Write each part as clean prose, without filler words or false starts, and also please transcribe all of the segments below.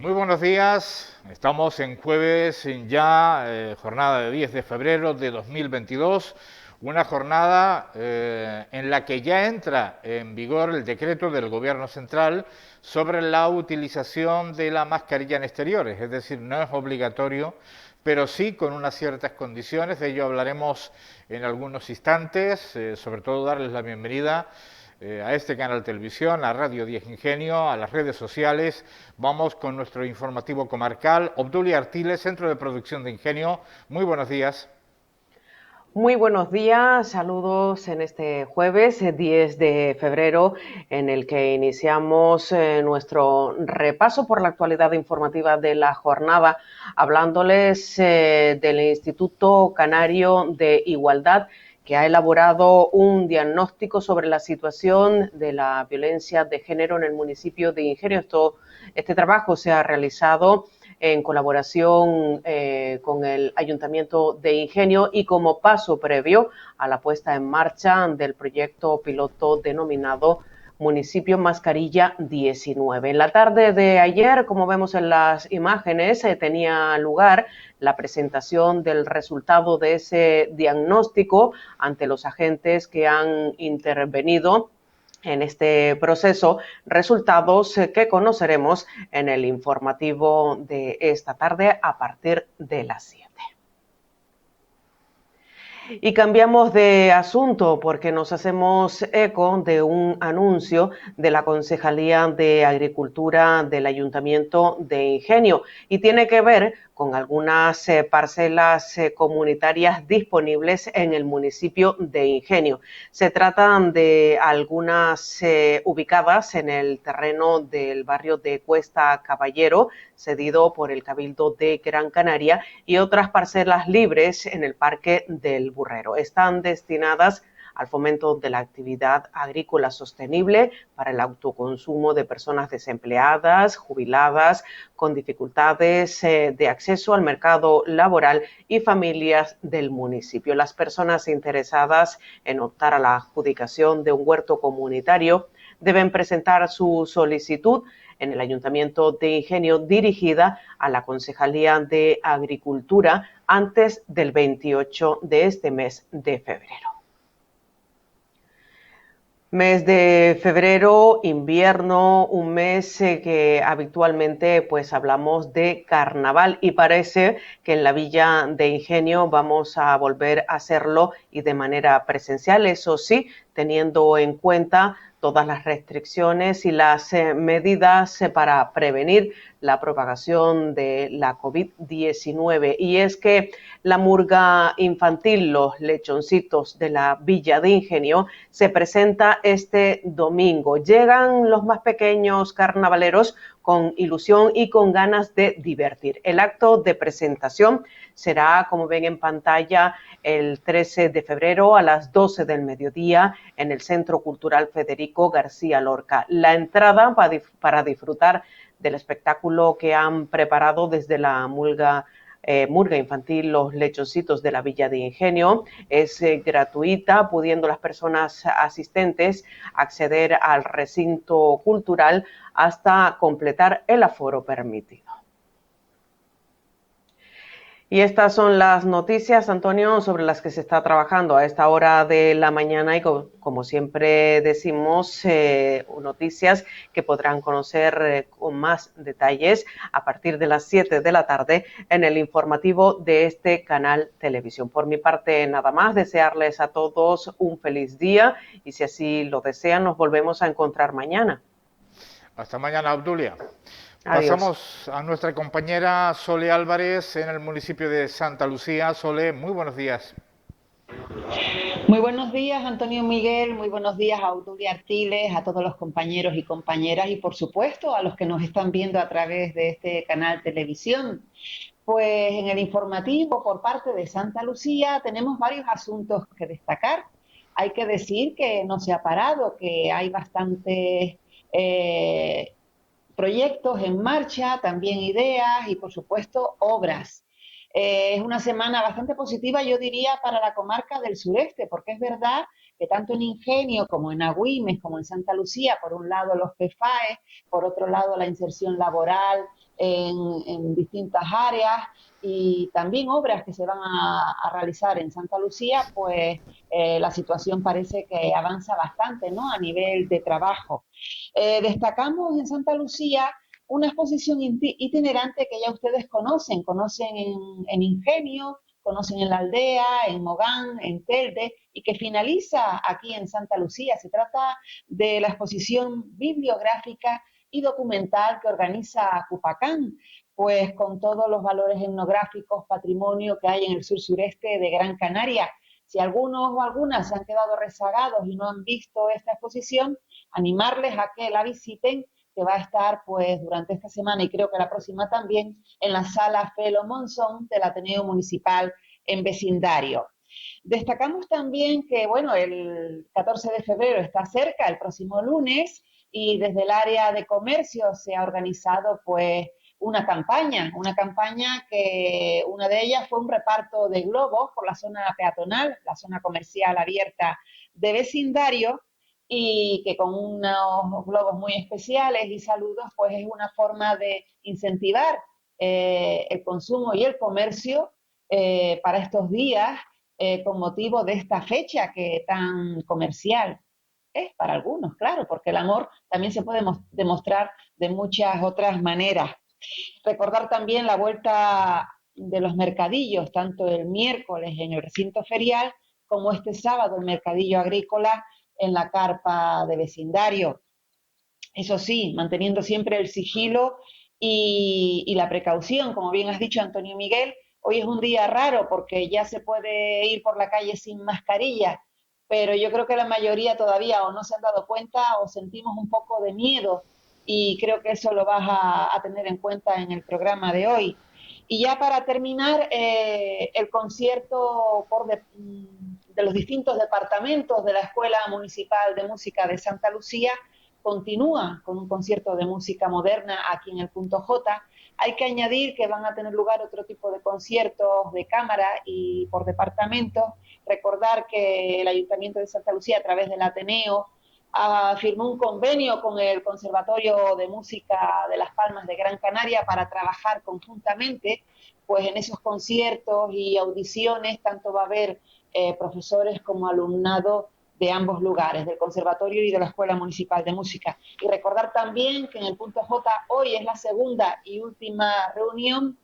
Muy buenos días, estamos en jueves ya, jornada de 10 de febrero de 2022, una jornada en la que ya entra en vigor el decreto del Gobierno Central sobre la utilización de la mascarilla en exteriores, es decir, no es obligatorio, pero sí con unas ciertas condiciones, de ello hablaremos en algunos instantes, sobre todo darles la bienvenida a este canal de televisión, a Radio 10 Ingenio, a las redes sociales. Vamos con nuestro informativo comarcal. Obdulia Artiles, Centro de Producción de Ingenio. Muy buenos días. Muy buenos días, saludos en este jueves 10 de febrero en el que iniciamos nuestro repaso por la actualidad informativa de la jornada, hablándoles del Instituto Canario de Igualdad, que ha elaborado un diagnóstico sobre la situación de la violencia de género en el municipio de Ingenio. Este trabajo se ha realizado en colaboración con el Ayuntamiento de Ingenio y como paso previo a la puesta en marcha del proyecto piloto denominado Municipio Mascarilla 19. En la tarde de ayer, como vemos en las imágenes, tenía lugar la presentación del resultado de ese diagnóstico ante los agentes que han intervenido en este proceso, resultados que conoceremos en el informativo de esta tarde a partir de las 7. Y cambiamos de asunto porque nos hacemos eco de un anuncio de la Concejalía de Agricultura del Ayuntamiento de Ingenio y tiene que ver con algunas parcelas comunitarias disponibles en el municipio de Ingenio. Se tratan de algunas ubicadas en el terreno del barrio de Cuesta Caballero, cedido por el Cabildo de Gran Canaria, y otras parcelas libres en el Parque del Burrero. Están destinadas al fomento de la actividad agrícola sostenible para el autoconsumo de personas desempleadas, jubiladas, con dificultades de acceso al mercado laboral y familias del municipio. Las personas interesadas en optar a la adjudicación de un huerto comunitario deben presentar su solicitud en el Ayuntamiento de Ingenio dirigida a la Concejalía de Agricultura antes del 28 de este mes de febrero. Mes de febrero, invierno, un mes que habitualmente pues hablamos de carnaval y parece que en la Villa de Ingenio vamos a volver a hacerlo y de manera presencial, eso sí, teniendo en cuenta todas las restricciones y las medidas para prevenir la propagación de la COVID-19. Y es que la murga infantil, los lechoncitos de la Villa de Ingenio, se presenta este domingo. Llegan los más pequeños carnavaleros con ilusión y con ganas de divertir. El acto de presentación será, como ven en pantalla, el 13 de febrero a las 12 del mediodía en el Centro Cultural Federico García Lorca. La entrada para disfrutar del espectáculo que han preparado desde la murga infantil Los Lechoncitos de la Villa de Ingenio es gratuita, pudiendo las personas asistentes acceder al recinto cultural hasta completar el aforo permitido. Y estas son las noticias, Antonio, sobre las que se está trabajando a esta hora de la mañana y como siempre decimos, noticias que podrán conocer con más detalles a partir de las 7 de la tarde en el informativo de este canal televisión. Por mi parte, nada más, desearles a todos un feliz día y si así lo desean, nos volvemos a encontrar mañana. Hasta mañana, Obdulia. Adiós. Pasamos a nuestra compañera Sole Álvarez en el municipio de Santa Lucía. Sole, muy buenos días. Muy buenos días, Antonio Miguel, muy buenos días a Auturia Artiles, a todos los compañeros y compañeras y por supuesto a los que nos están viendo a través de este canal televisión. Pues en el informativo por parte de Santa Lucía tenemos varios asuntos que destacar. Hay que decir que no se ha parado, que hay bastantes proyectos en marcha, también ideas y por supuesto obras. Es una semana bastante positiva, yo diría, para la comarca del sureste, porque es verdad que tanto en Ingenio como en Agüimes, como en Santa Lucía, por un lado los PFAE, por otro lado la inserción laboral en distintas áreas y también obras que se van a realizar en Santa Lucía, pues la situación parece que avanza bastante, ¿no? A nivel de trabajo. Destacamos en Santa Lucía una exposición itinerante que ya ustedes conocen en Ingenio, conocen en la aldea, en Mogán, en Telde, y que finaliza aquí en Santa Lucía. Se trata de la exposición bibliográfica y documental que organiza Cupacán, pues con todos los valores etnográficos, patrimonio que hay en el sur-sureste de Gran Canaria. Si algunos o algunas se han quedado rezagados y no han visto esta exposición, animarles a que la visiten, que va a estar pues durante esta semana y creo que la próxima también en la sala Felo Monzón del Ateneo Municipal en Vecindario. Destacamos también que, bueno, el 14 de febrero está cerca, el próximo lunes, y desde el área de comercio se ha organizado pues una campaña que una de ellas fue un reparto de globos por la zona peatonal, la zona comercial abierta de vecindario, y que con unos globos muy especiales y saludos, pues es una forma de incentivar el consumo y el comercio para estos días con motivo de esta fecha que tan comercial es para algunos, claro, porque el amor también se puede demostrar de muchas otras maneras. Recordar también la vuelta de los mercadillos, tanto el miércoles en el recinto ferial como este sábado el mercadillo agrícola en la carpa de vecindario. Eso sí, manteniendo siempre el sigilo y la precaución, como bien has dicho, Antonio Miguel. Hoy es un día raro porque ya se puede ir por la calle sin mascarilla, pero yo creo que la mayoría todavía o no se han dado cuenta o sentimos un poco de miedo y creo que eso lo vas a tener en cuenta en el programa de hoy. Y ya para terminar, el concierto de los distintos departamentos de la Escuela Municipal de Música de Santa Lucía continúa con un concierto de música moderna aquí en el Punto J. Hay que añadir que van a tener lugar otro tipo de conciertos de cámara y por departamento. Recordar que el Ayuntamiento de Santa Lucía, a través del Ateneo, firmó un convenio con el Conservatorio de Música de Las Palmas de Gran Canaria para trabajar conjuntamente pues en esos conciertos y audiciones. Tanto va a haber profesores como alumnado de ambos lugares, del Conservatorio y de la Escuela Municipal de Música. Y recordar también que en el Punto J hoy es la segunda y última reunión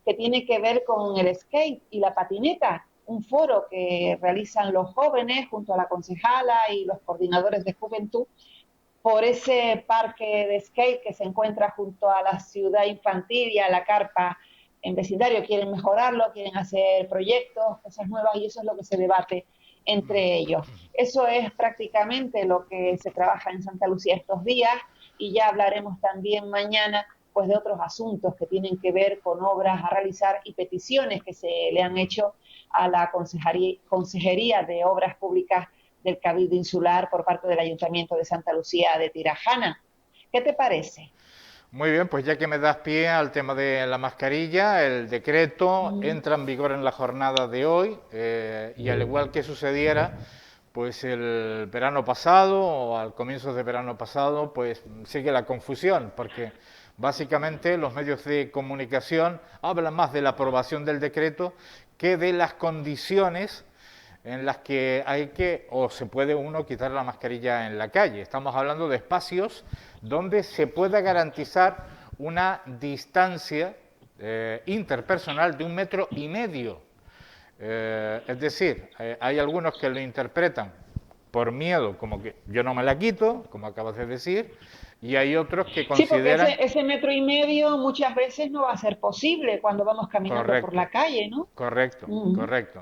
que tiene que ver con el skate y la patineta, un foro que realizan los jóvenes junto a la concejala y los coordinadores de juventud por ese parque de skate que se encuentra junto a la ciudad infantil y a la carpa en vecindario. Quieren mejorarlo, quieren hacer proyectos, cosas nuevas, y eso es lo que se debate entre ellos. Eso es prácticamente lo que se trabaja en Santa Lucía estos días, y ya hablaremos también mañana pues de otros asuntos que tienen que ver con obras a realizar y peticiones que se le han hecho a la Consejería de Obras Públicas del Cabildo Insular por parte del Ayuntamiento de Santa Lucía de Tirajana. ¿Qué te parece? Muy bien, pues ya que me das pie al tema de la mascarilla, el decreto entra en vigor en la jornada de hoy y al igual que sucediera pues el verano pasado o al comienzo de verano pasado, pues sigue la confusión porque básicamente los medios de comunicación hablan más de la aprobación del decreto que de las condiciones en las que hay que o se puede uno quitar la mascarilla en la calle. Estamos hablando de espacios donde se pueda garantizar una distancia interpersonal de 1,5 metros. Es decir, hay algunos que lo interpretan por miedo, como que yo no me la quito, como acabas de decir, y hay otros que Sí, porque consideran... ese 1,5 metros muchas veces no va a ser posible cuando vamos caminando por Correcto, la calle, ¿no? correcto, correcto.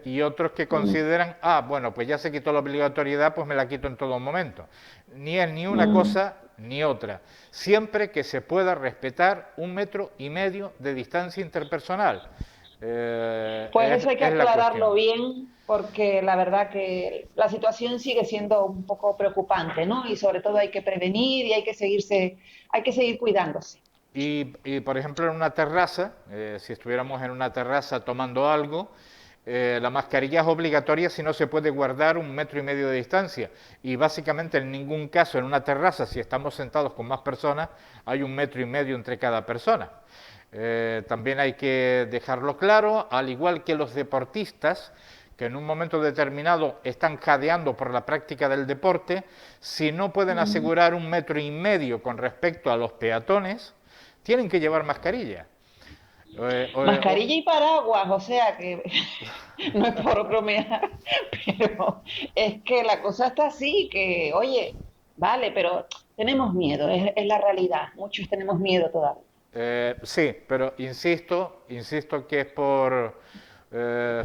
Y otros que Mm, consideran, bueno, pues ya se quitó la obligatoriedad, pues me la quito en todo momento. Ni es ni una mm. cosa ni otra. Siempre que se pueda respetar 1,5 metros de distancia interpersonal. Pues eso hay que Es la aclararlo cuestión. bien, porque la verdad que la situación sigue siendo un poco preocupante, ¿no? Y sobre todo hay que prevenir y hay que seguir cuidándose. Por ejemplo, en una terraza, si estuviéramos en una terraza tomando algo, la mascarilla es obligatoria si no se puede guardar 1,5 metros de distancia. Y básicamente en ningún caso en una terraza, si estamos sentados con más personas, hay 1,5 metros entre cada persona. También hay que dejarlo claro, al igual que los deportistas, que en un momento determinado están jadeando por la práctica del deporte, si no pueden asegurar 1,5 metros con respecto a los peatones, tienen que llevar mascarilla. Mascarilla y paraguas, o sea que no es por bromear, pero es que la cosa está así, que oye, vale, pero tenemos miedo, es la realidad, muchos tenemos miedo todavía. Sí, pero insisto que es por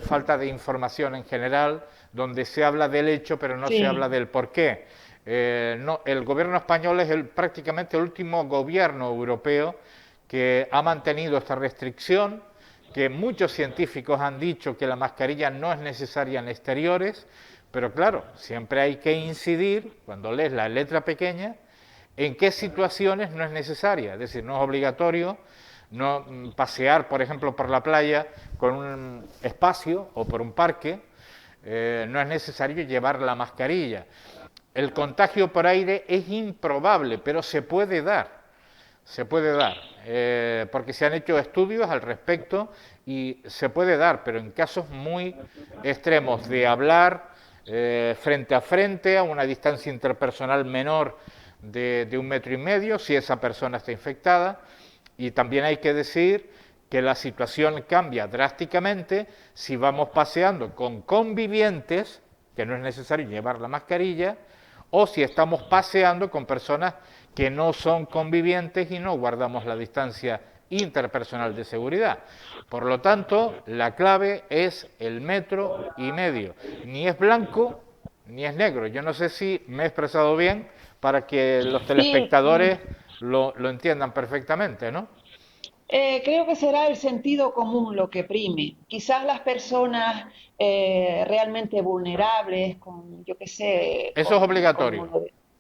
falta de información en general, donde se habla del hecho, pero no se habla Sí. del porqué. No, el gobierno español es prácticamente el último gobierno europeo que ha mantenido esta restricción, que muchos científicos han dicho que la mascarilla no es necesaria en exteriores, pero claro, siempre hay que incidir, cuando lees la letra pequeña, en qué situaciones no es necesaria. Es decir, no es obligatorio no pasear, por ejemplo, por la playa con un espacio o por un parque, no es necesario llevar la mascarilla. El contagio por aire es improbable, pero se puede dar, porque se han hecho estudios al respecto y se puede dar, pero en casos muy extremos de hablar frente a frente, a una distancia interpersonal menor de 1,5 metros, si esa persona está infectada. Y también hay que decir que la situación cambia drásticamente si vamos paseando con convivientes, que no es necesario llevar la mascarilla, o si estamos paseando con personas que no son convivientes y no guardamos la distancia interpersonal de seguridad. Por lo tanto, la clave es el 1,5 metros. Ni es blanco ni es negro. Yo no sé si me he expresado bien para que los Sí, telespectadores lo entiendan perfectamente, ¿no? creo que será el sentido común lo que prime. Quizás las personas realmente vulnerables, con, yo qué sé, Eso es obligatorio,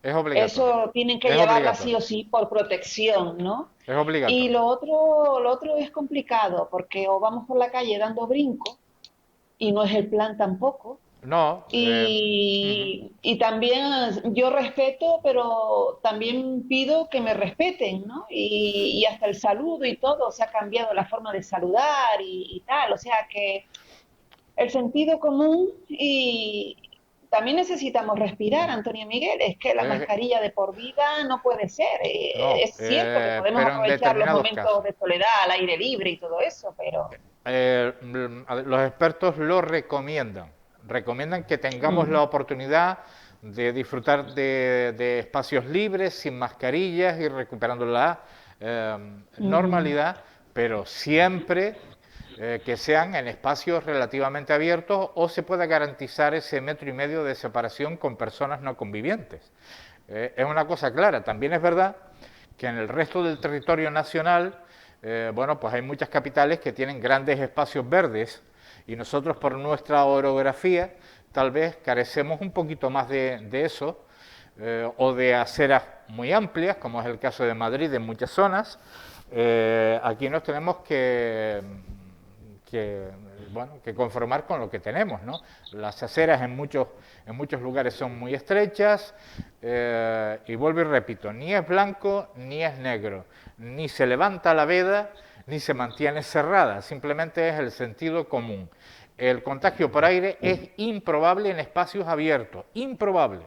es obligatorio, eso tienen que es llevarla sí obligatorio, o sí por protección, ¿no? es Y obligatorio. lo otro es complicado, porque o vamos por la calle dando brincos, y no es el plan tampoco. No, Y también yo respeto, pero también pido que me respeten, ¿no? Y hasta el saludo y todo, se ha cambiado la forma de saludar y tal. O sea que el sentido común y también necesitamos respirar, Antonio Miguel. Es que la eh, mascarilla de por vida no puede ser. no, Es cierto que podemos pero en aprovechar los determinados momentos casos. de soledad al aire libre y todo eso, pero... Los expertos lo recomiendan que tengamos la Mm, oportunidad de disfrutar de espacios libres, sin mascarillas y recuperando la mm. normalidad, pero siempre que sean en espacios relativamente abiertos o se pueda garantizar ese 1,5 metros de separación con personas no convivientes. Es una cosa clara. También es verdad que en el resto del territorio nacional, bueno, pues hay muchas capitales que tienen grandes espacios verdes y nosotros por nuestra orografía tal vez carecemos un poquito más de eso, o de aceras muy amplias, como es el caso de Madrid en muchas zonas. Aquí nos tenemos que, bueno, que conformar con lo que tenemos, ¿no? Las aceras en muchos lugares son muy estrechas, y vuelvo y repito, ni es blanco ni es negro, ni se levanta la veda ni se mantiene cerrada, simplemente es el sentido común. El contagio por aire es improbable en espacios abiertos, improbable,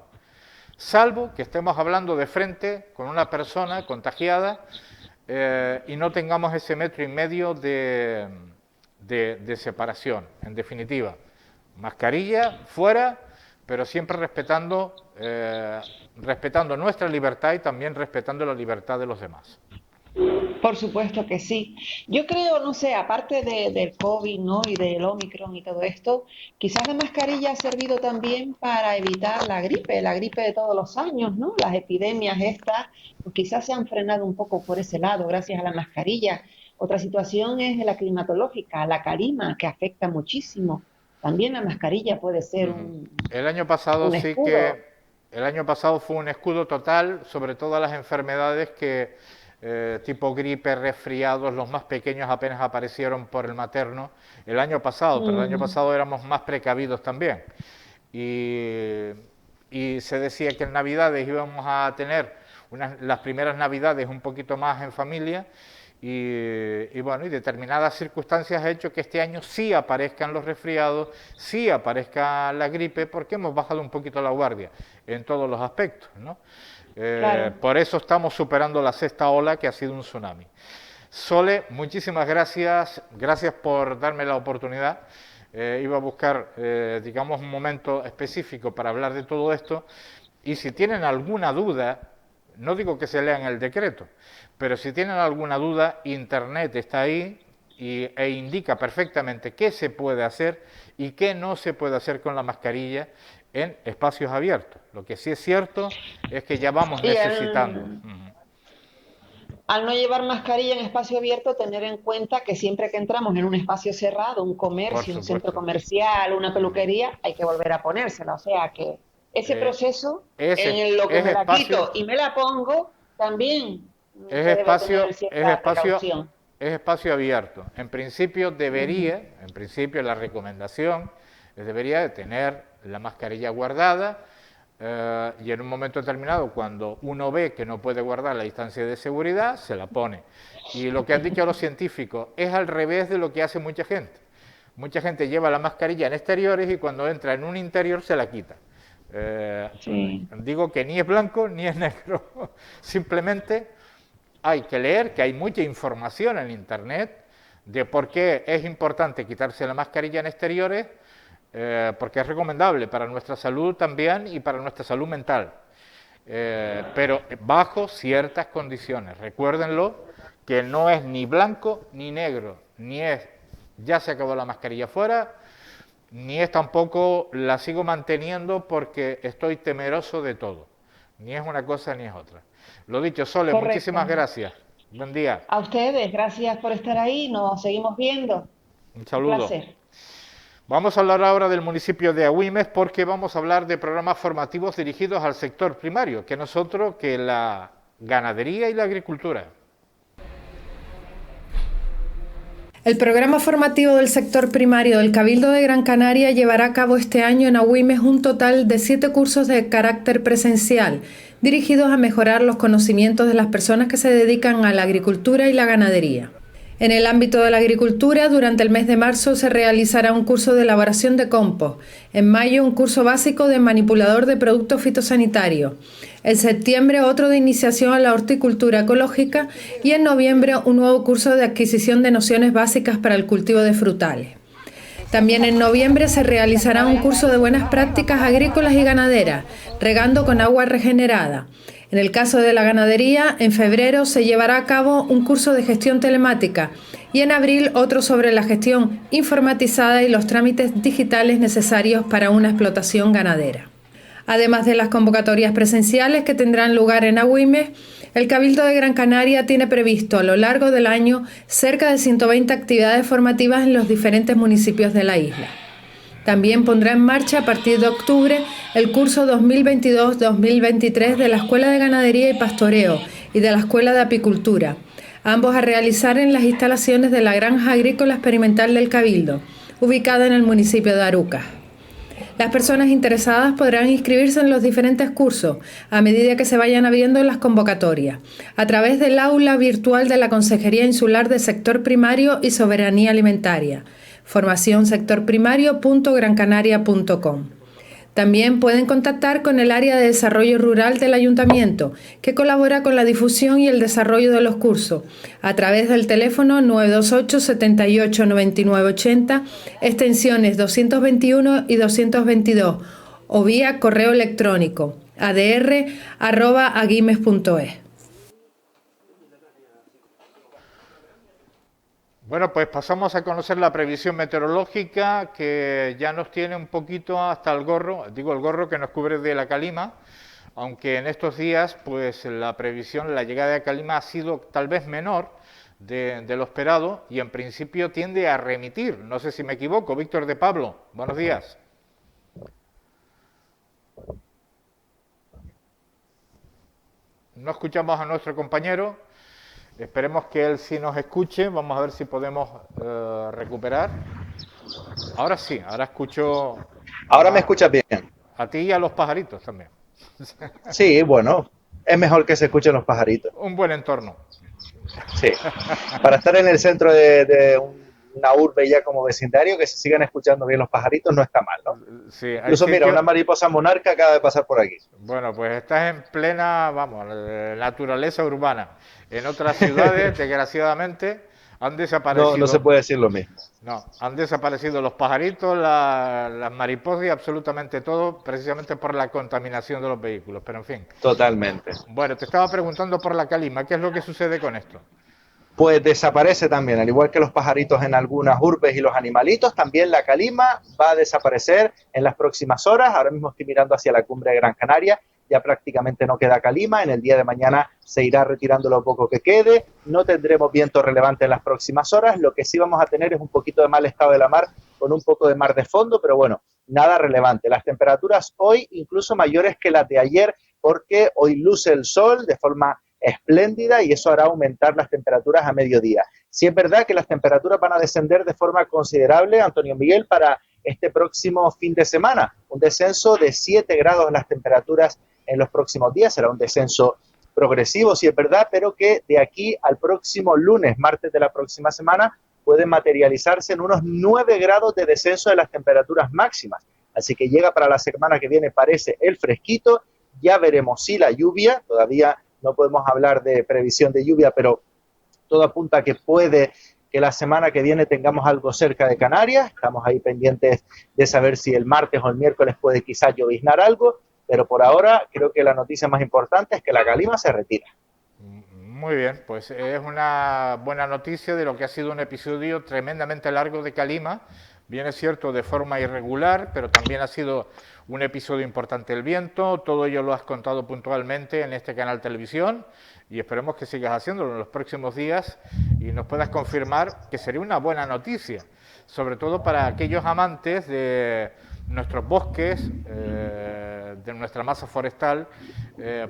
salvo que estemos hablando de frente con una persona contagiada, y no tengamos ese 1,5 metros de separación. En definitiva, mascarilla fuera, pero siempre respetando nuestra libertad y también respetando la libertad de los demás. Por supuesto que sí. Yo creo, no sé, aparte del COVID, ¿no? Y del Omicron y todo esto, quizás la mascarilla ha servido también para evitar la gripe de todos los años, ¿no? Las epidemias estas, pues quizás se han frenado un poco por ese lado gracias a la mascarilla. Otra situación es la climatológica, la calima, que afecta muchísimo. También la mascarilla puede ser El año pasado un el escudo. año pasado fue un escudo total sobre todas las enfermedades que tipo gripe, resfriados, los más pequeños apenas aparecieron por el materno el año pasado, pero el año pasado éramos más precavidos también. Y se decía que en Navidades íbamos a tener las primeras Navidades un poquito más en familia y bueno, y determinadas circunstancias ha hecho que este año sí aparezcan los resfriados, sí aparezca la gripe, porque hemos bajado un poquito la guardia en todos los aspectos, ¿no? Claro. Por eso estamos superando la sexta ola, que ha sido un tsunami. Sole, muchísimas gracias, gracias por darme la oportunidad. Iba a buscar, digamos, un momento específico para hablar de todo esto, y si tienen alguna duda, no digo que se lean el decreto, pero si tienen alguna duda, Internet está ahí e indica perfectamente qué se puede hacer y qué no se puede hacer con la mascarilla en espacios abiertos. Lo que sí es cierto es que ya vamos necesitando. Al no llevar mascarilla en espacio abierto, tener en cuenta que siempre que entramos en un espacio cerrado, un Por comercio, un centro supuesto. comercial, una peluquería, hay que volver a ponérsela. O sea que ese proceso, Es, en lo que es me la espacio, quito y me la pongo, también es se debe espacio, tener es cierta espacio, precaución. es espacio abierto. En principio la recomendación debería de tener la mascarilla guardada, y en un momento determinado, cuando uno ve que no puede guardar la distancia de seguridad, se la pone. Y lo que han dicho los científicos es al revés de lo que hace mucha gente. Mucha gente lleva la mascarilla en exteriores y cuando entra en un interior se la quita. Sí. Digo que ni es blanco ni es negro. Simplemente hay que leer que hay mucha información en Internet de por qué es importante quitarse la mascarilla en exteriores, porque es recomendable para nuestra salud también y para nuestra salud mental, pero bajo ciertas condiciones. Recuérdenlo, que no es ni blanco ni negro, ni es ya se acabó la mascarilla fuera, ni es tampoco la sigo manteniendo porque estoy temeroso de todo. Ni es una cosa ni es otra. Lo dicho, Sole, Correcto. muchísimas gracias. Buen día. A ustedes, gracias por estar ahí. Nos seguimos viendo. Un Un saludo. placer. Vamos a hablar ahora del municipio de Agüimes, porque vamos a hablar de programas formativos dirigidos al sector primario, que no es otro que la ganadería y la agricultura. El programa formativo del sector primario del Cabildo de Gran Canaria llevará a cabo este año en Agüimes un total de 7 cursos de carácter presencial, dirigidos a mejorar los conocimientos de las personas que se dedican a la agricultura y la ganadería. En el ámbito de la agricultura, durante el mes de marzo se realizará un curso de elaboración de compost, en mayo un curso básico de manipulador de productos fitosanitarios, en septiembre otro de iniciación a la horticultura ecológica y en noviembre un nuevo curso de adquisición de nociones básicas para el cultivo de frutales. También en noviembre se realizará un curso de buenas prácticas agrícolas y ganaderas, regando con agua regenerada. En el caso de la ganadería, en febrero se llevará a cabo un curso de gestión telemática y en abril otro sobre la gestión informatizada y los trámites digitales necesarios para una explotación ganadera. Además de las convocatorias presenciales que tendrán lugar en Agüimes, el Cabildo de Gran Canaria tiene previsto a lo largo del año cerca de 120 actividades formativas en los diferentes municipios de la isla. También pondrá en marcha a partir de octubre el curso 2022-2023 de la Escuela de Ganadería y Pastoreo y de la Escuela de Apicultura, ambos a realizar en las instalaciones de la Granja Agrícola Experimental del Cabildo, ubicada en el municipio de Arucas. Las personas interesadas podrán inscribirse en los diferentes cursos a medida que se vayan abriendo las convocatorias, a través del aula virtual de la Consejería Insular de Sector Primario y Soberanía Alimentaria, formacionsectorprimario.grancanaria.com. También pueden contactar con el área de desarrollo rural del Ayuntamiento, que colabora con la difusión y el desarrollo de los cursos, a través del teléfono 928 78 99 80, extensiones 221 y 222, o vía correo electrónico adr@agüimes.es. Bueno, pues pasamos a conocer la previsión meteorológica, que ya nos tiene un poquito hasta el gorro, digo el gorro que nos cubre de la calima, aunque en estos días pues la previsión, la llegada de calima ha sido tal vez menor de lo esperado y en principio tiende a remitir. No sé si me equivoco. Víctor de Pablo, buenos días. No escuchamos a nuestro compañero. Esperemos que él sí nos escuche. Vamos a ver si podemos recuperar. Ahora sí, ahora escucho Ahora me escuchas bien. a ti y a los pajaritos también. Sí, bueno, es mejor que se escuchen los pajaritos. Un buen entorno. Sí. Para estar en el centro una urbe ya como vecindario, que se sigan escuchando bien los pajaritos no está mal, ¿no? Sí, hay Incluso, mira, sitios... una mariposa monarca acaba de pasar por aquí. Bueno, pues estás en plena, vamos, naturaleza urbana. En otras ciudades, desgraciadamente, han desaparecido... No se puede decir lo mismo. No, han desaparecido los pajaritos, las mariposas y absolutamente todo, precisamente por la contaminación de los vehículos. Pero en fin. Totalmente. Bueno, te estaba preguntando por la calima. ¿Qué es lo que sucede con esto? Pues desaparece también, al igual que los pajaritos en algunas urbes y los animalitos, también la calima va a desaparecer en las próximas horas. Ahora mismo estoy mirando hacia la cumbre de Gran Canaria, ya prácticamente no queda calima, en el día de mañana se irá retirando lo poco que quede, no tendremos viento relevante en las próximas horas, lo que sí vamos a tener es un poquito de mal estado de la mar, con un poco de mar de fondo, pero bueno, nada relevante. Las temperaturas hoy incluso mayores que las de ayer, porque hoy luce el sol de forma espléndida y eso hará aumentar las temperaturas a mediodía. Sí es verdad que las temperaturas van a descender de forma considerable, Antonio Miguel, para este próximo fin de semana. Un descenso de 7 grados en las temperaturas en los próximos días. Será un descenso progresivo, sí es verdad, pero que de aquí al próximo lunes, martes de la próxima semana, pueden materializarse en unos 9 grados de descenso de las temperaturas máximas. Así que llega para la semana que viene, parece, el fresquito. Ya veremos si la lluvia, todavía no podemos hablar de previsión de lluvia, pero todo apunta a que puede que la semana que viene tengamos algo cerca de Canarias. Estamos ahí pendientes de saber si el martes o el miércoles puede quizás lloviznar algo, pero por ahora creo que la noticia más importante es que la calima se retira. Muy bien, pues es una buena noticia de lo que ha sido un episodio tremendamente largo de calima. Bien es cierto, de forma irregular, pero también ha sido un episodio importante el viento. Todo ello lo has contado puntualmente en este canal televisión y esperemos que sigas haciéndolo en los próximos días y nos puedas confirmar que sería una buena noticia, sobre todo para aquellos amantes de nuestros bosques, de nuestra masa forestal,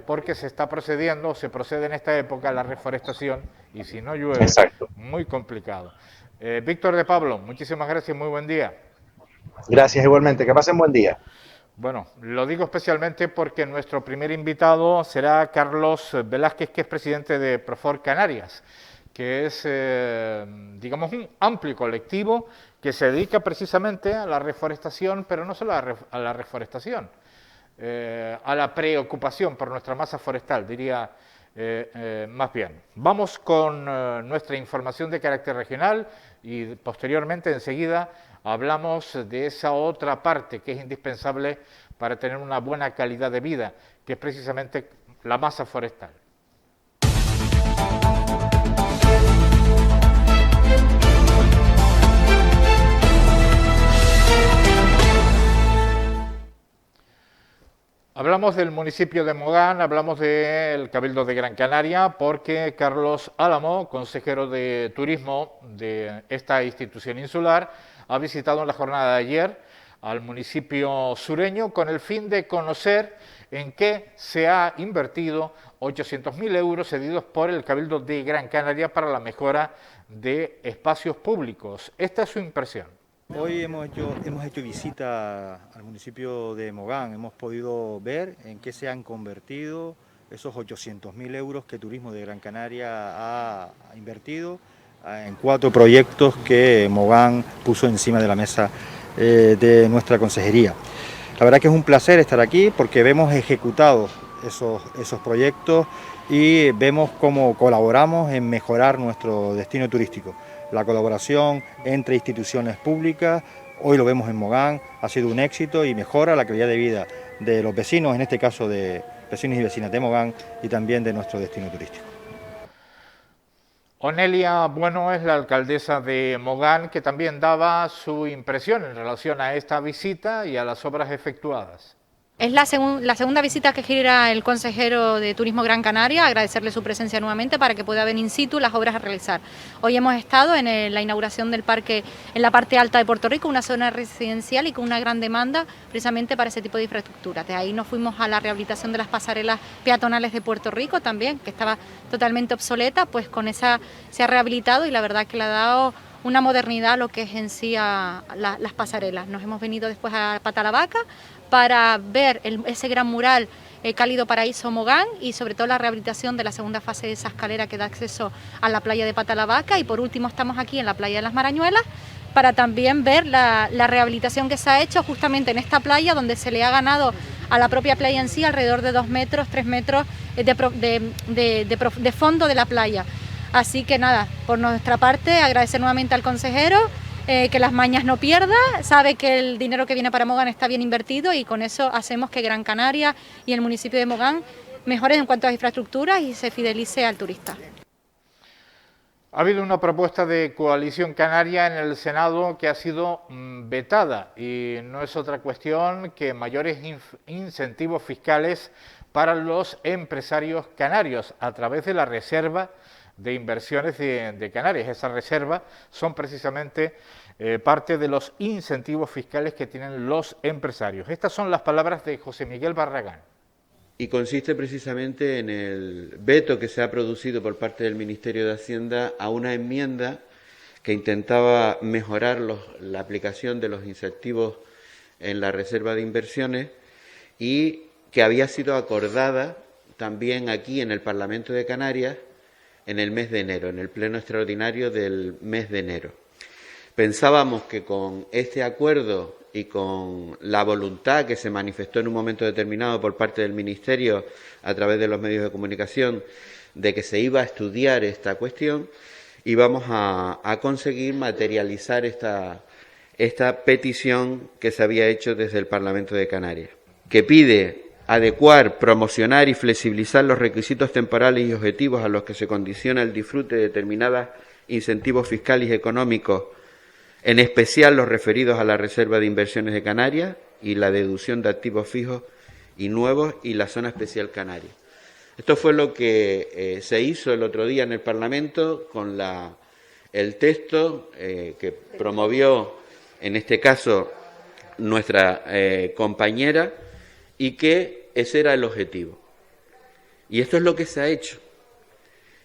porque se está procediendo, se procede en esta época a la reforestación y si no llueve, Exacto. muy complicado. Víctor de Pablo, muchísimas gracias, muy buen día. Gracias igualmente, que pasen buen día. Bueno, lo digo especialmente porque nuestro primer invitado será Carlos Velázquez, que es presidente de Profor Canarias, que es, digamos, un amplio colectivo que se dedica precisamente a la reforestación, pero no solo a la reforestación, a la preocupación por nuestra masa forestal, diría más bien. Vamos con nuestra información de carácter regional y posteriormente, enseguida, hablamos de esa otra parte que es indispensable para tener una buena calidad de vida, que es precisamente la masa forestal. Hablamos del municipio de Mogán, hablamos del Cabildo de Gran Canaria, porque Carlos Álamo, consejero de Turismo de esta institución insular, ha visitado en la jornada de ayer al municipio sureño con el fin de conocer en qué se ha invertido 800.000 euros cedidos por el Cabildo de Gran Canaria para la mejora de espacios públicos. Esta es su impresión. Hoy hemos hecho visita al municipio de Mogán, hemos podido ver en qué se han convertido esos 800.000 euros que Turismo de Gran Canaria ha invertido en 4 proyectos que Mogán puso encima de la mesa de nuestra consejería. La verdad que es un placer estar aquí porque vemos ejecutados esos proyectos y vemos cómo colaboramos en mejorar nuestro destino turístico. La colaboración entre instituciones públicas, hoy lo vemos en Mogán, ha sido un éxito y mejora la calidad de vida de los vecinos, en este caso de vecinos y vecinas de Mogán y también de nuestro destino turístico. Onelia Bueno es la alcaldesa de Mogán, que también daba su impresión en relación a esta visita y a las obras efectuadas. Es la segunda visita que gira el consejero de Turismo Gran Canaria, agradecerle su presencia nuevamente para que pueda ver in situ las obras a realizar. Hoy hemos estado en la inauguración del parque en la parte alta de Puerto Rico, una zona residencial y con una gran demanda precisamente para ese tipo de infraestructura. De ahí nos fuimos a la rehabilitación de las pasarelas peatonales de Puerto Rico también, que estaba totalmente obsoleta, pues con esa se ha rehabilitado y la verdad que le ha dado una modernidad a lo que es en sí a las pasarelas. Nos hemos venido después a Patalabaca para ver ese gran mural Cálido Paraíso Mogán y sobre todo la rehabilitación de la segunda fase de esa escalera que da acceso a la playa de Patalabaca, y por último estamos aquí en la playa de las Marañuelas para también ver la rehabilitación que se ha hecho justamente en esta playa, donde se le ha ganado a la propia playa en sí alrededor de 2 metros, 3 metros de fondo de la playa. Así que nada, por nuestra parte agradecer nuevamente al consejero, que las mañas no pierda, sabe que el dinero que viene para Mogán está bien invertido y con eso hacemos que Gran Canaria y el municipio de Mogán mejoren en cuanto a infraestructuras y se fidelice al turista. Ha habido una propuesta de Coalición Canaria en el Senado que ha sido vetada y no es otra cuestión que mayores incentivos fiscales para los empresarios canarios a través de la Reserva de Inversiones de Canarias. Esas reservas son precisamente parte de los incentivos fiscales que tienen los empresarios. Estas son las palabras de José Miguel Barragán. Y consiste precisamente en el veto que se ha producido por parte del Ministerio de Hacienda a una enmienda que intentaba mejorar la aplicación de los incentivos en la Reserva de Inversiones y que había sido acordada también aquí en el Parlamento de Canarias en el mes de enero, en el pleno extraordinario del mes de enero. Pensábamos que con este acuerdo y con la voluntad que se manifestó en un momento determinado por parte del Ministerio a través de los medios de comunicación de que se iba a estudiar esta cuestión, íbamos a conseguir materializar esta petición que se había hecho desde el Parlamento de Canarias, que pide adecuar, promocionar y flexibilizar los requisitos temporales y objetivos a los que se condiciona el disfrute de determinados incentivos fiscales y económicos, en especial los referidos a la Reserva de Inversiones de Canarias y la deducción de activos fijos y nuevos y la Zona Especial Canaria. Esto fue lo que se hizo el otro día en el Parlamento con el texto que promovió, en este caso, nuestra compañera, y que ese era el objetivo. Y esto es lo que se ha hecho.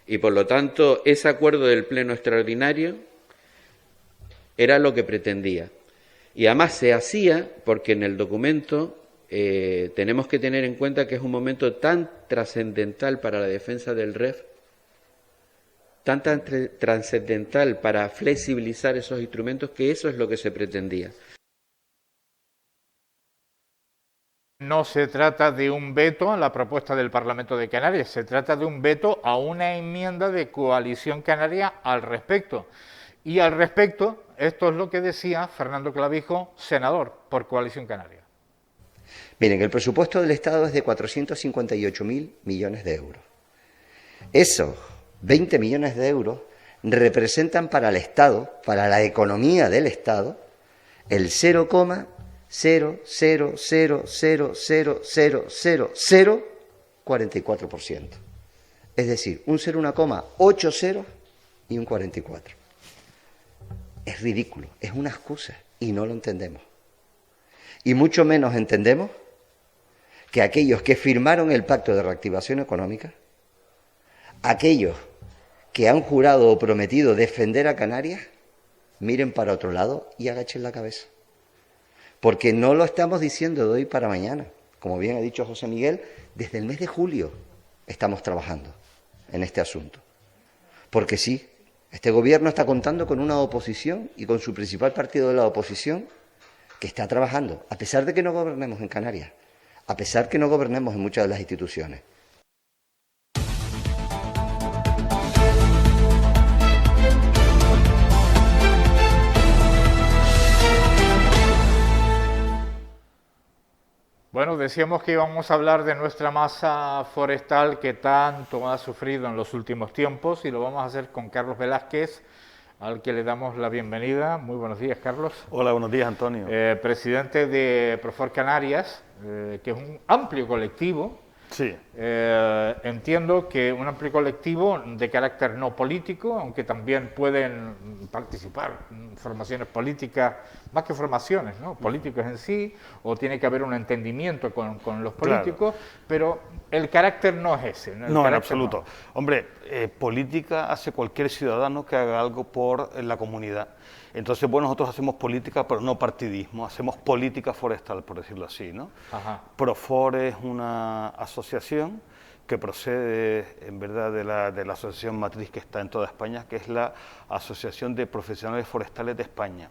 Y por lo tanto, ese acuerdo del Pleno Extraordinario era lo que pretendía. Y además se hacía porque en el documento tenemos que tener en cuenta que es un momento tan trascendental para la defensa del REF, tan trascendental para flexibilizar esos instrumentos, que eso es lo que se pretendía. No se trata de un veto a la propuesta del Parlamento de Canarias, se trata de un veto a una enmienda de Coalición Canaria al respecto. Y al respecto, esto es lo que decía Fernando Clavijo, senador por Coalición Canaria. Miren, el presupuesto del Estado es de 458.000 millones de euros. Esos 20 millones de euros representan para el Estado, para la economía del Estado, el 0,000000044%. Es decir, un 0, una coma, 8 ceros y un 44. Es ridículo, es una excusa y no lo entendemos. Y mucho menos entendemos que aquellos que firmaron el Pacto de Reactivación Económica, aquellos que han jurado o prometido defender a Canarias, miren para otro lado y agachen la cabeza. Porque no lo estamos diciendo de hoy para mañana. Como bien ha dicho José Miguel, desde el mes de julio estamos trabajando en este asunto. Porque sí, este gobierno está contando con una oposición y con su principal partido de la oposición que está trabajando, a pesar de que no gobernemos en Canarias, a pesar de que no gobernemos en muchas de las instituciones. Bueno, decíamos que íbamos a hablar de nuestra masa forestal que tanto ha sufrido en los últimos tiempos y lo vamos a hacer con Carlos Velázquez, al que le damos la bienvenida. Muy buenos días, Carlos. Hola, buenos días, Antonio. Presidente de Profor Canarias, que es un amplio colectivo. Sí. Entiendo que un amplio colectivo de carácter no político, aunque también pueden participar formaciones políticas, más que formaciones, ¿no? Políticos en sí, o tiene que haber un entendimiento con los políticos, claro. Pero el carácter no es ese. No, en absoluto. No. Hombre, política hace cualquier ciudadano que haga algo por la comunidad. Entonces, bueno, nosotros hacemos política, pero no partidismo, hacemos política forestal, por decirlo así, ¿no? Ajá. Profor es una asociación que procede, en verdad, de la asociación matriz que está en toda España, que es la Asociación de Profesionales Forestales de España.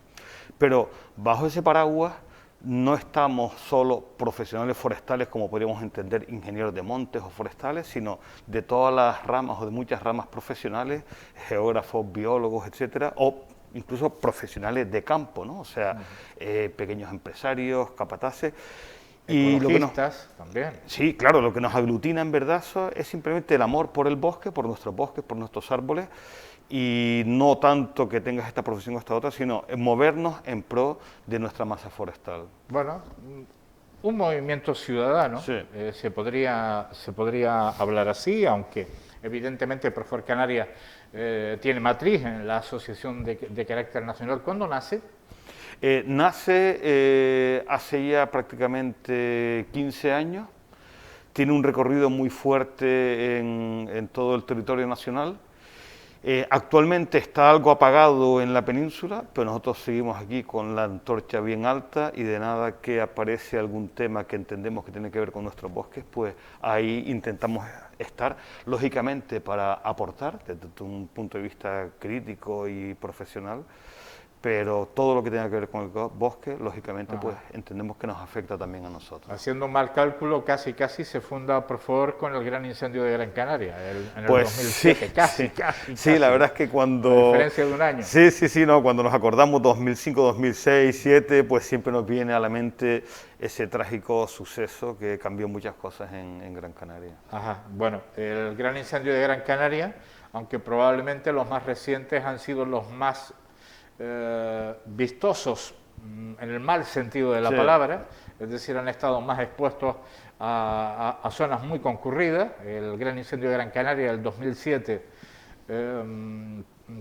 Pero bajo ese paraguas no estamos solo profesionales forestales, como podríamos entender, ingenieros de montes o forestales, sino de todas las ramas o de muchas ramas profesionales, geógrafos, biólogos, etcétera, o incluso profesionales de campo, ¿no? O sea, pequeños empresarios, capataces. Y ecologistas también. Sí, claro, lo que nos aglutina en verdad es simplemente el amor por el bosque, por nuestros bosques, por nuestros árboles, y no tanto que tengas esta profesión o esta otra, sino movernos en pro de nuestra masa forestal. Bueno, un movimiento ciudadano, sí. Se podría hablar así, aunque evidentemente Profor Canarias tiene matriz en la asociación de carácter nacional. ¿Cuándo nace? Nace hace ya prácticamente 15 años, tiene un recorrido muy fuerte en todo el territorio nacional. Actualmente está algo apagado en la península, pero nosotros seguimos aquí con la antorcha bien alta y de nada que aparece algún tema que entendemos que tiene que ver con nuestros bosques, pues ahí intentamos estar, lógicamente para aportar desde un punto de vista crítico y profesional, pero todo lo que tenga que ver con el bosque, lógicamente, pues entendemos que nos afecta también a nosotros. Haciendo un mal cálculo, casi se funda Profor con el gran incendio de Gran Canaria, en el pues 2007, sí, casi. La verdad es que cuando... A diferencia de un año. Sí, no, cuando nos acordamos 2005, 2006, 2007, pues siempre nos viene a la mente ese trágico suceso que cambió muchas cosas en Gran Canaria. Ajá, bueno, el gran incendio de Gran Canaria, aunque probablemente los más recientes han sido los más vistosos en el mal sentido de la palabra, es decir, han estado más expuestos a zonas muy concurridas. El gran incendio de Gran Canaria del 2007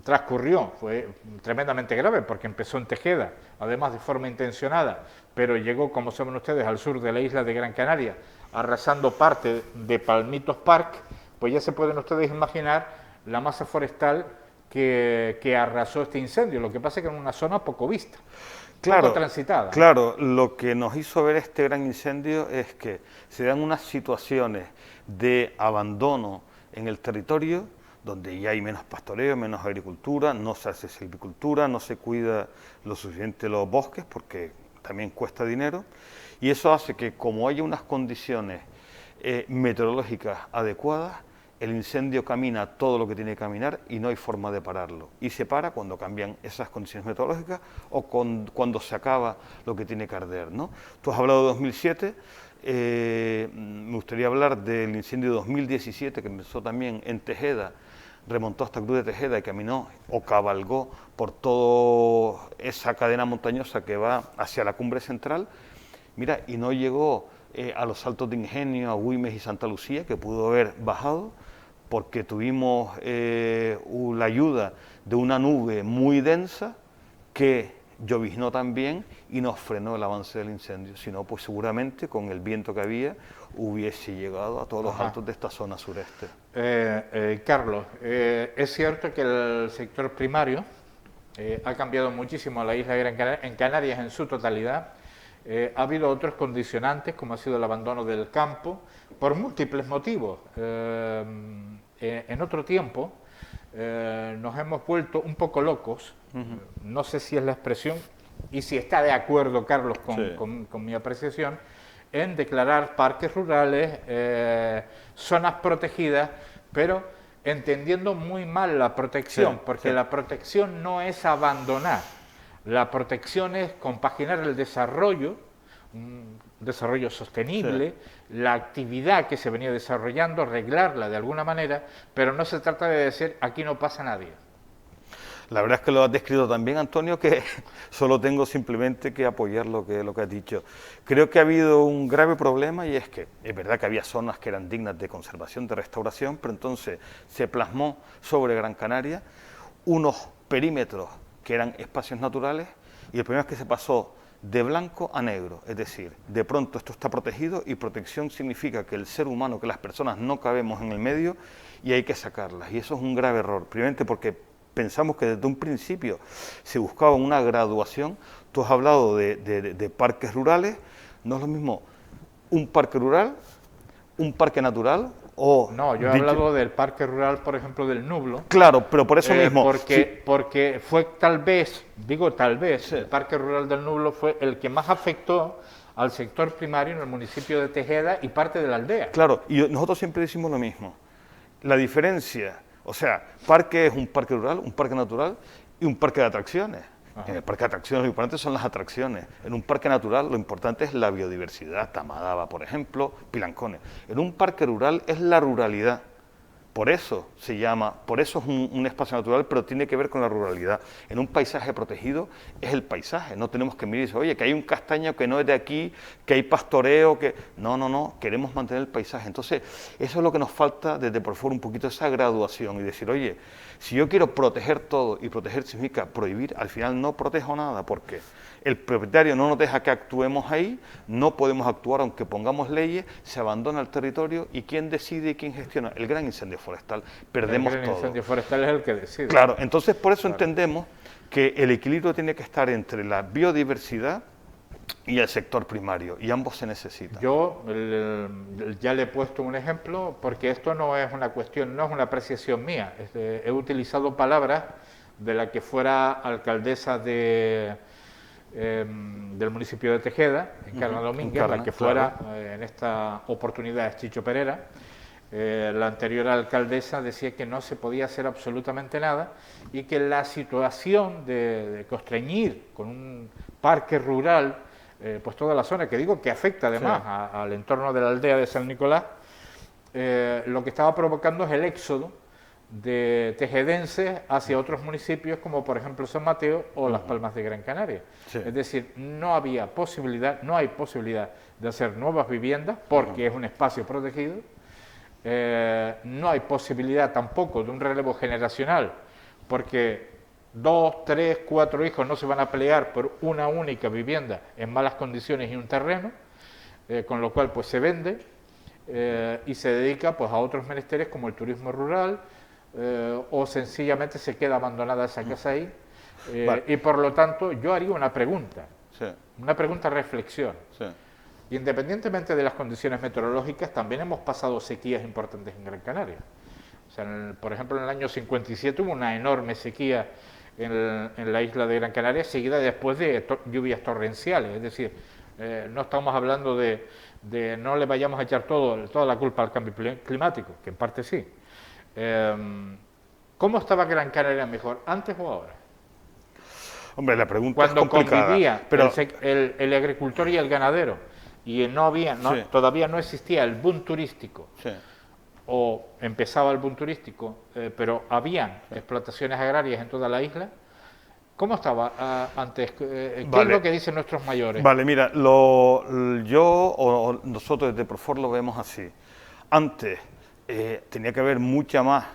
transcurrió, fue tremendamente grave porque empezó en Tejeda, además de forma intencionada, pero llegó, como saben ustedes, al sur de la isla de Gran Canaria, arrasando parte de Palmitos Park. Pues ya se pueden ustedes imaginar la masa forestal que arrasó este incendio. Lo que pasa es que en una zona poco vista, poco transitada. Claro, lo que nos hizo ver este gran incendio es que se dan unas situaciones de abandono en el territorio, donde ya hay menos pastoreo, menos agricultura, no se hace silvicultura, no se cuida lo suficiente los bosques, porque también cuesta dinero, y eso hace que, como haya unas condiciones meteorológicas adecuadas, el incendio camina todo lo que tiene que caminar y no hay forma de pararlo. Y se para cuando cambian esas condiciones meteorológicas o cuando se acaba lo que tiene que arder, ¿no? Tú has hablado de 2007, me gustaría hablar del incendio de 2017, que empezó también en Tejeda, remontó hasta Cruz de Tejeda y caminó o cabalgó por toda esa cadena montañosa que va hacia la cumbre central. Mira, y no llegó a los Altos de Ingenio, a Güímez y Santa Lucía, que pudo haber bajado, porque tuvimos la ayuda de una nube muy densa que lloviznó también y nos frenó el avance del incendio. Si no, pues seguramente con el viento que había hubiese llegado a todos los altos de esta zona sureste. Carlos, es cierto que el sector primario ha cambiado muchísimo a la isla de Gran Canaria, en Canarias en su totalidad. Ha habido otros condicionantes, como ha sido el abandono del campo, por múltiples motivos. En otro tiempo nos hemos vuelto un poco locos, no sé si es la expresión, y si está de acuerdo Carlos con mi apreciación, en declarar parques rurales, zonas protegidas, pero entendiendo muy mal la protección, porque la protección no es abandonar. La protección es compaginar el desarrollo, un desarrollo sostenible, la actividad que se venía desarrollando, arreglarla de alguna manera, pero no se trata de decir aquí no pasa nadie. La verdad es que lo has descrito tan bien, Antonio, que solo tengo simplemente que apoyar lo que has dicho. Creo que ha habido un grave problema y es que es verdad que había zonas que eran dignas de conservación, de restauración, pero entonces se plasmó sobre Gran Canaria unos perímetros que eran espacios naturales y el problema es que se pasó de blanco a negro, es decir, de pronto esto está protegido y protección significa que el ser humano, que las personas no cabemos en el medio y hay que sacarlas y eso es un grave error, primeramente porque pensamos que desde un principio se buscaba una graduación. Tú has hablado de parques rurales, no es lo mismo un parque rural, un parque natural o... No, yo he hablado del parque rural, por ejemplo, del Nublo. Claro, pero por eso mismo... Porque fue tal vez, el parque rural del Nublo fue el que más afectó al sector primario en el municipio de Tejeda y parte de la aldea. Claro, y nosotros siempre decimos lo mismo. La diferencia, o sea, parque es un parque rural, un parque natural y un parque de atracciones. En el parque de atracciones lo importante son las atracciones. En un parque natural lo importante es la biodiversidad, Tamadaba, por ejemplo, Pilancones. En un parque rural es la ruralidad. Por eso se llama, por eso es un espacio natural, pero tiene que ver con la ruralidad. En un paisaje protegido es el paisaje. No tenemos que mirar y decir, oye, que hay un castaño que no es de aquí, que hay pastoreo, que... No, queremos mantener el paisaje. Entonces, eso es lo que nos falta desde por fuera un poquito, esa graduación y decir, oye, si yo quiero proteger todo y proteger significa prohibir, al final no protejo nada porque el propietario no nos deja que actuemos ahí, no podemos actuar aunque pongamos leyes, se abandona el territorio y ¿quién decide y quién gestiona? El gran incendio forestal, perdemos todo. El incendio forestal es el que decide. Claro, entonces por eso entendemos que el equilibrio tiene que estar entre la biodiversidad y el sector primario, y ambos se necesitan. Yo ya le he puesto un ejemplo, porque esto no es una cuestión, no es una apreciación mía. He utilizado palabras de la que fuera alcaldesa del municipio de Tejeda, Encarna Domínguez, la que fuera en esta oportunidad es Chicho Perera. La anterior alcaldesa decía que no se podía hacer absolutamente nada y que la situación de constreñir con un parque rural pues toda la zona, que digo que afecta además al entorno de la aldea de San Nicolás, lo que estaba provocando es el éxodo de tejedenses hacia otros municipios como por ejemplo San Mateo o Las Palmas de Gran Canaria. Es decir, no hay posibilidad de hacer nuevas viviendas porque es un espacio protegido, no hay posibilidad tampoco de un relevo generacional porque 2, 3, 4 hijos no se van a pelear por una única vivienda en malas condiciones y un terreno, con lo cual pues se vende y se dedica pues a otros menesteres como el turismo rural o sencillamente se queda abandonada esa casa ahí y por lo tanto yo haría una pregunta reflexión. Independientemente de las condiciones meteorológicas, también hemos pasado sequías importantes en Gran Canaria. O sea, por ejemplo, en el año 57 hubo una enorme sequía en la isla de Gran Canaria, seguida después de lluvias torrenciales. Es decir, no estamos hablando de no le vayamos a echar toda la culpa al cambio climático, que en parte sí. ¿Cómo estaba Gran Canaria mejor, antes o ahora? Hombre, la pregunta cuando es complicada. Convivía el agricultor y el ganadero y todavía no existía el boom turístico. O empezaba el boom turístico, pero habían explotaciones agrarias en toda la isla. ¿Cómo estaba antes? ¿Qué es lo que dicen nuestros mayores? Vale, mira, nosotros desde Profor lo vemos así. Antes tenía que haber mucha más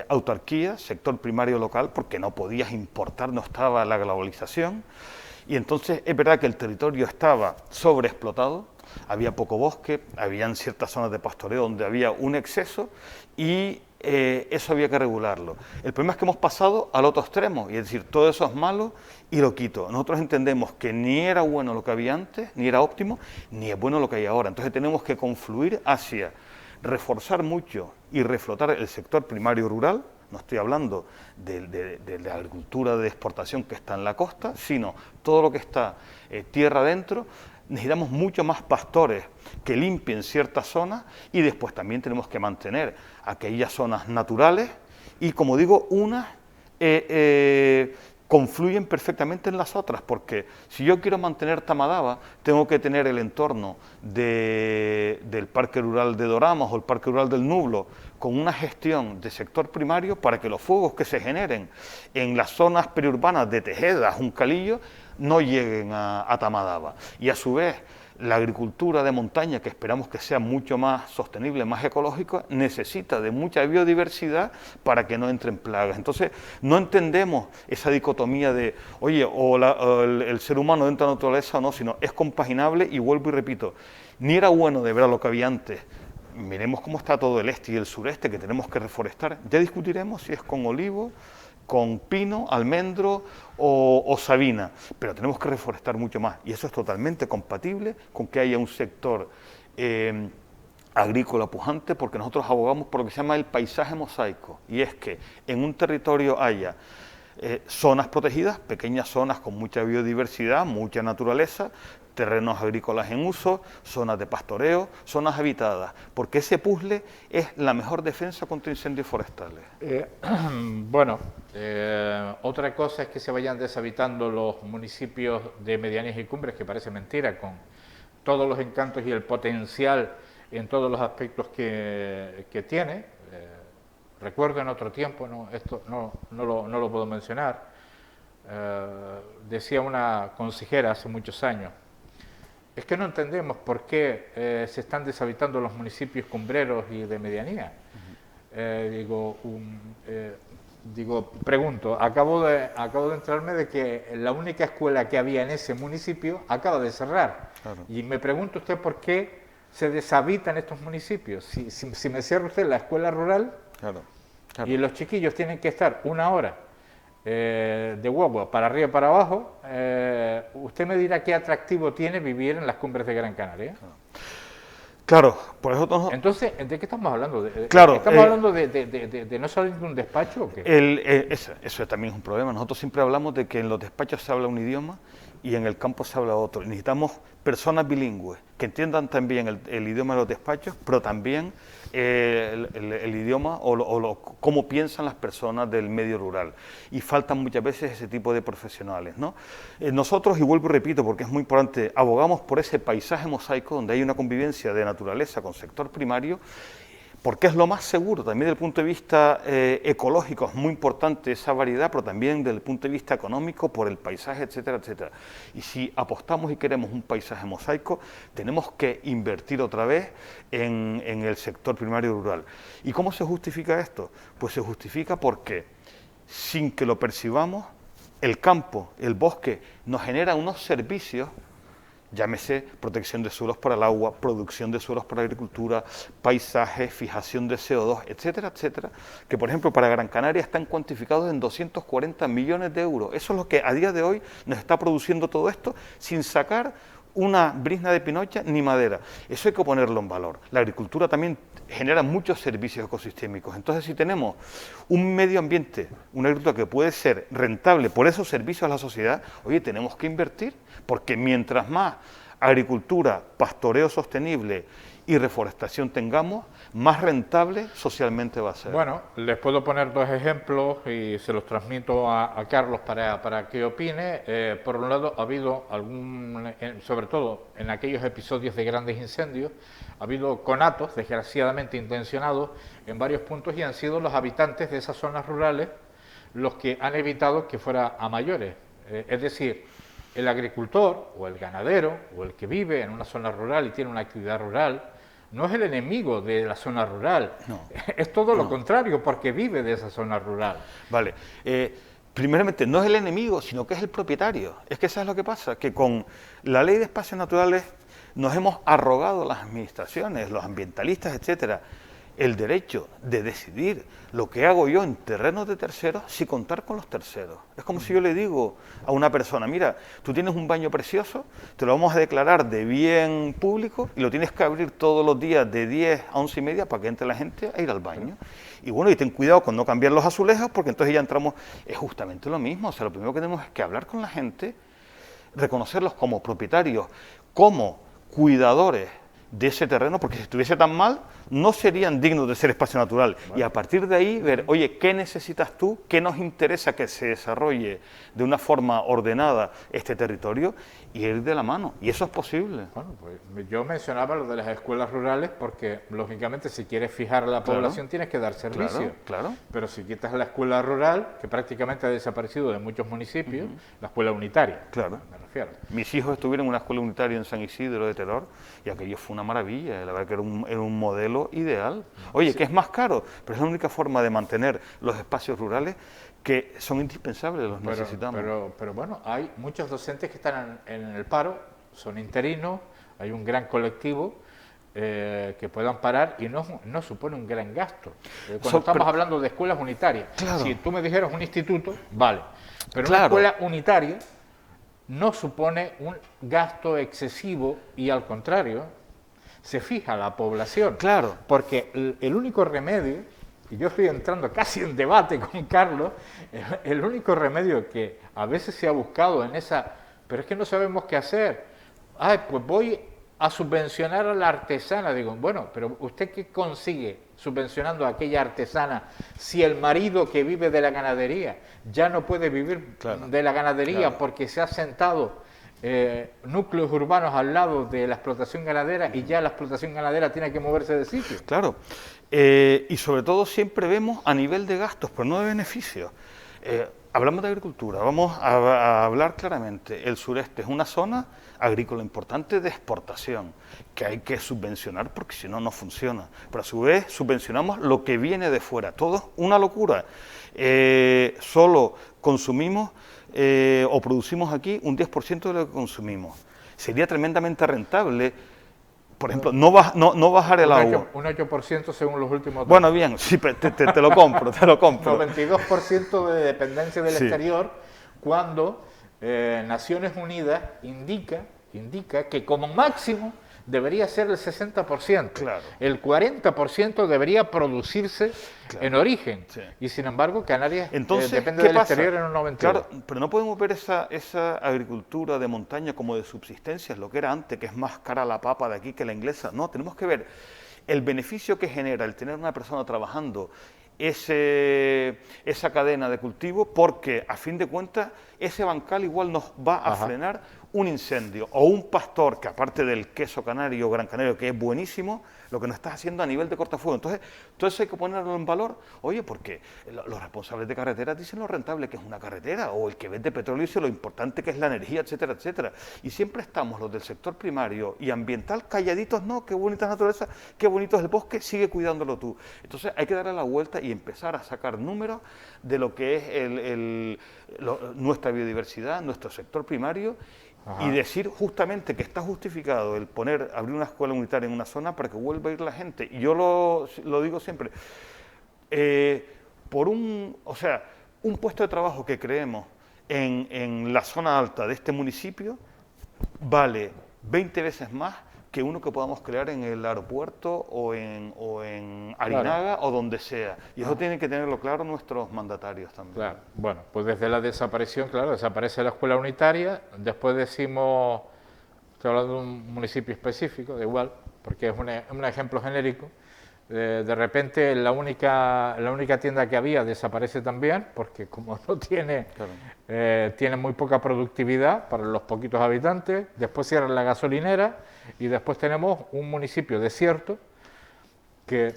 autarquía, sector primario local, porque no podías importar, no estaba la globalización. Y entonces es verdad que el territorio estaba sobreexplotado, había poco bosque, habían ciertas zonas de pastoreo donde había un exceso y eso había que regularlo. El problema es que hemos pasado al otro extremo, y es decir, todo eso es malo y lo quito. Nosotros entendemos que ni era bueno lo que había antes, ni era óptimo, ni es bueno lo que hay ahora. Entonces tenemos que confluir hacia reforzar mucho y reflotar el sector primario rural. No estoy hablando de la agricultura de exportación que está en la costa, sino todo lo que está tierra adentro. Necesitamos mucho más pastores que limpien ciertas zonas y después también tenemos que mantener aquellas zonas naturales y, como digo, unas confluyen perfectamente en las otras, porque si yo quiero mantener Tamadaba, tengo que tener el entorno del Parque Rural de Doramas o el Parque Rural del Nublo con una gestión de sector primario para que los fuegos que se generen en las zonas periurbanas de Tejeda, Juncalillo, no lleguen a Tamadaba. Y a su vez, la agricultura de montaña, que esperamos que sea mucho más sostenible, más ecológica, necesita de mucha biodiversidad para que no entren plagas. Entonces, no entendemos esa dicotomía de, oye, o el ser humano entra a la naturaleza o no, sino es compaginable, y vuelvo y repito, ni era bueno de ver a lo que había antes. Miremos cómo está todo el este y el sureste, que tenemos que reforestar. Ya discutiremos si es con olivo, con pino, almendro o sabina, pero tenemos que reforestar mucho más, y eso es totalmente compatible con que haya un sector agrícola pujante, porque nosotros abogamos por lo que se llama el paisaje mosaico, y es que en un territorio haya zonas protegidas, pequeñas zonas con mucha biodiversidad, mucha naturaleza, terrenos agrícolas en uso, zonas de pastoreo, zonas habitadas, porque ese puzzle es la mejor defensa contra incendios forestales. Bueno, otra cosa es que se vayan deshabitando los municipios de medianías y cumbres, que parece mentira, con todos los encantos y el potencial en todos los aspectos que tiene. Recuerdo en otro tiempo, esto no lo puedo mencionar, decía una consejera hace muchos años, es que no entendemos por qué se están deshabitando los municipios cumbreros y de medianía. Pregunto, acabo de enterarme de que la única escuela que había en ese municipio acaba de cerrar. Claro. Y me pregunto usted por qué se deshabitan estos municipios. Si me cierra usted la escuela rural, claro. Y los chiquillos tienen que estar una hora de guagua para arriba y para abajo, usted me dirá qué atractivo tiene vivir en las cumbres de Gran Canaria. Claro, por eso todos... Entonces, ¿de qué estamos hablando? Claro, ¿Estamos hablando de no salir de un despacho o qué? Eso también es un problema. Nosotros siempre hablamos de que en los despachos se habla un idioma y en el campo se habla otro. Necesitamos personas bilingües que entiendan también el idioma de los despachos, pero también el idioma o cómo piensan las personas del medio rural. Y faltan muchas veces ese tipo de profesionales, ¿no? Nosotros, y vuelvo y repito porque es muy importante, abogamos por ese paisaje mosaico donde hay una convivencia de naturaleza con sector primario, porque es lo más seguro, también desde el punto de vista ecológico es muy importante esa variedad, pero también desde el punto de vista económico, por el paisaje, etcétera, etcétera. Y si apostamos y queremos un paisaje mosaico, tenemos que invertir otra vez en el sector primario rural. ¿Y cómo se justifica esto? Pues se justifica porque, sin que lo percibamos, el campo, el bosque, nos genera unos servicios, llámese protección de suelos para el agua, producción de suelos para la agricultura, paisaje, fijación de CO2, etcétera, etcétera, que por ejemplo para Gran Canaria están cuantificados en 240 millones de euros. Eso es lo que a día de hoy nos está produciendo todo esto sin sacar una brizna de pinocha ni madera. Eso hay que ponerlo en valor. La agricultura también genera muchos servicios ecosistémicos. Entonces, si tenemos un medio ambiente, una agricultura que puede ser rentable por esos servicios a la sociedad, oye, tenemos que invertir, porque mientras más agricultura, pastoreo sostenible y reforestación tengamos, más rentable socialmente va a ser. Bueno, les puedo poner dos ejemplos y se los transmito a Carlos para que opine. Por un lado, ha habido sobre todo en aquellos episodios de grandes incendios, ha habido conatos, desgraciadamente intencionados, en varios puntos, y han sido los habitantes de esas zonas rurales los que han evitado que fuera a mayores. Es decir, el agricultor o el ganadero o el que vive en una zona rural y tiene una actividad rural no es el enemigo de la zona rural, no, es todo lo contrario, porque vive de esa zona rural. Vale, primeramente no es el enemigo, sino que es el propietario. Es que eso es lo que pasa, que con la ley de espacios naturales nos hemos arrogado las administraciones, los ambientalistas, etcétera, el derecho de decidir lo que hago yo en terrenos de terceros sin contar con los terceros. Es como si yo le digo a una persona, mira, tú tienes un baño precioso, te lo vamos a declarar de bien público y lo tienes que abrir todos los días de 10 a 11 y media para que entre la gente a ir al baño. Y bueno, y ten cuidado con no cambiar los azulejos, porque entonces ya entramos, es justamente lo mismo. O sea, lo primero que tenemos es que hablar con la gente, reconocerlos como propietarios, como cuidadores de ese terreno, porque si estuviese tan mal, no serían dignos de ser espacio natural. Bueno. Y a partir de ahí, ver, oye, ¿qué necesitas tú? ¿Qué nos interesa que se desarrolle de una forma ordenada este territorio? Y ir de la mano. Y eso es posible. Bueno, pues yo mencionaba lo de las escuelas rurales porque, lógicamente, si quieres fijar a la población, tienes que dar servicio. Claro. Pero si quitas la escuela rural, que prácticamente ha desaparecido de muchos municipios, la escuela unitaria, me refiero. Mis hijos estuvieron en una escuela unitaria en San Isidro de Teror y aquello fue una maravilla, la verdad que era un modelo ideal. Oye, que es más caro, pero es la única forma de mantener los espacios rurales que son indispensables, los necesitamos. Pero bueno, hay muchos docentes que están en el paro, son interinos, hay un gran colectivo que puedan parar y no supone un gran gasto. Cuando estamos hablando de escuelas unitarias, si tú me dijeras un instituto, vale, pero una escuela unitaria no supone un gasto excesivo y al contrario, se fija la población. Claro. Porque el único remedio, y yo estoy entrando casi en debate con Carlos, el único remedio que a veces se ha buscado en esa, pero es que no sabemos qué hacer. Ay, pues voy a subvencionar a la artesana. Digo, bueno, pero ¿usted qué consigue subvencionando a aquella artesana si el marido que vive de la ganadería ya no puede vivir de la ganadería porque se ha sentado núcleos urbanos al lado de la explotación ganadera y ya la explotación ganadera tiene que moverse de sitio? Claro. Y sobre todo siempre vemos a nivel de gastos, pero no de beneficios. Hablamos de agricultura, vamos a hablar claramente. El sureste es una zona agrícola importante de exportación, que hay que subvencionar porque si no, no funciona. Pero a su vez subvencionamos lo que viene de fuera. Todo es una locura. Solo consumimos o producimos aquí un 10% de lo que consumimos. Sería tremendamente rentable, por ejemplo, no bajar el agua. Un 8% según los últimos datos. Bueno, bien, sí, te lo compro, te lo compro. 92% de dependencia del exterior, cuando Naciones Unidas indica que como máximo debería ser el 60%. Claro. El 40% debería producirse en origen. Sí. Y sin embargo, Canarias depende del exterior en un 92%. Claro, pero no podemos ver esa agricultura de montaña como de subsistencia, lo que era antes, que es más cara la papa de aquí que la inglesa. No, tenemos que ver el beneficio que genera el tener una persona trabajando esa cadena de cultivo, porque a fin de cuentas ese bancal igual nos va a frenar un incendio o un pastor que, aparte del queso canario o gran canario, que es buenísimo, lo que nos está haciendo a nivel de cortafuego. Entonces, todo eso hay que ponerlo en valor. Oye, porque los responsables de carreteras dicen lo rentable que es una carretera, o el que vende petróleo dice lo importante que es la energía, etcétera, etcétera. Y siempre estamos los del sector primario y ambiental calladitos, no, qué bonita naturaleza, qué bonito es el bosque, sigue cuidándolo tú. Entonces hay que darle la vuelta y empezar a sacar números de lo que es nuestra biodiversidad, nuestro sector primario, y decir justamente que está justificado el abrir una escuela unitaria en una zona para que vuelva a ir la gente. Y yo lo digo siempre, un puesto de trabajo que creemos en la zona alta de este municipio vale 20 veces más que uno que podamos crear en el aeropuerto o en Arinaga o donde sea. Y eso tienen que tenerlo claro nuestros mandatarios también. Claro. Bueno, pues desde la desaparición, desaparece la escuela unitaria, después decimos, estoy hablando de un municipio específico, da igual, porque es un ejemplo genérico, de repente la única tienda que había desaparece también, porque como no tiene, tiene muy poca productividad para los poquitos habitantes, después cierran la gasolinera y después tenemos un municipio desierto que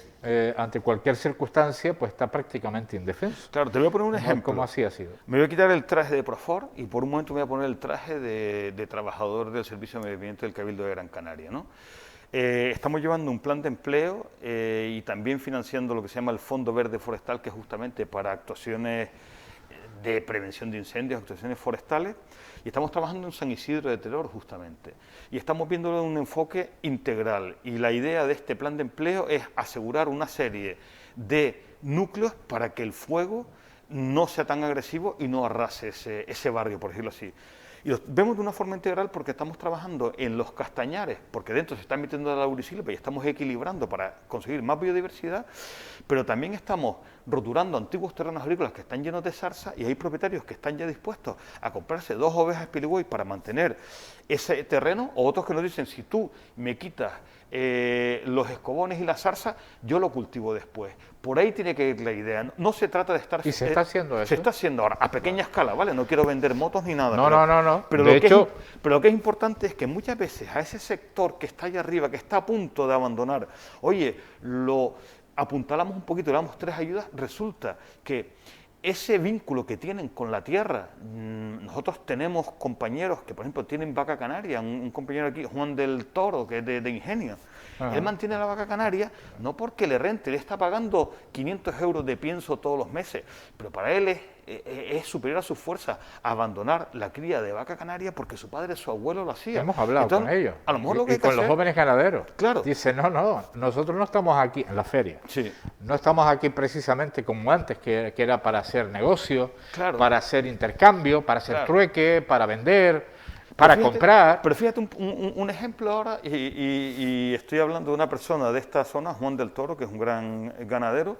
ante cualquier circunstancia pues está prácticamente indefenso. Claro, te voy a poner un ejemplo. ¿Cómo así ha sido? Me voy a quitar el traje de Profor y por un momento me voy a poner el traje de trabajador del Servicio de Medio Ambiente del Cabildo de Gran Canaria, ¿no? Estamos llevando un plan de empleo y también financiando lo que se llama el Fondo Verde Forestal, que es justamente para actuaciones de prevención de incendios, actuaciones forestales, y estamos trabajando en San Isidro de Teror justamente, y estamos viéndolo en un enfoque integral, y la idea de este plan de empleo es asegurar una serie de núcleos para que el fuego no sea tan agresivo y no arrase ese barrio, por decirlo así. Y lo vemos de una forma integral porque estamos trabajando en los castañares, porque dentro se está metiendo la laurisilva y estamos equilibrando para conseguir más biodiversidad, pero también estamos roturando antiguos terrenos agrícolas que están llenos de zarza y hay propietarios que están ya dispuestos a comprarse 2 ovejas Piliway para mantener ese terreno, o otros que nos dicen, si tú me quitas los escobones y la zarza, yo lo cultivo después. Por ahí tiene que ir la idea. No se trata de estar... ¿Y se está haciendo eso? Se está haciendo ahora, a pequeña escala, ¿vale? No quiero vender motos ni nada. No, no. Pero lo que es importante es que muchas veces a ese sector que está allá arriba, que está a punto de abandonar, oye, lo apuntalamos un poquito, le damos 3 ayudas, resulta que ese vínculo que tienen con la tierra, nosotros tenemos compañeros que, por ejemplo, tienen vaca canaria, un compañero aquí, Juan del Toro, que es de Ingenio. Ajá. Él mantiene la vaca canaria no porque le rente, le está pagando 500 euros de pienso todos los meses, pero para él es superior a sus fuerzas abandonar la cría de vaca canaria porque su padre, su abuelo lo hacía. Hemos hablado entonces, con ellos, a lo mejor lo que hay que con hacer, los jóvenes ganaderos. Claro. Dice, no, nosotros no estamos aquí en la feria. Sí. No estamos aquí precisamente como antes, que era para hacer negocio, claro, para hacer intercambio, para hacer trueque, para vender, para comprar. Pero fíjate un ejemplo ahora, y estoy hablando de una persona de esta zona, Juan del Toro, que es un gran ganadero.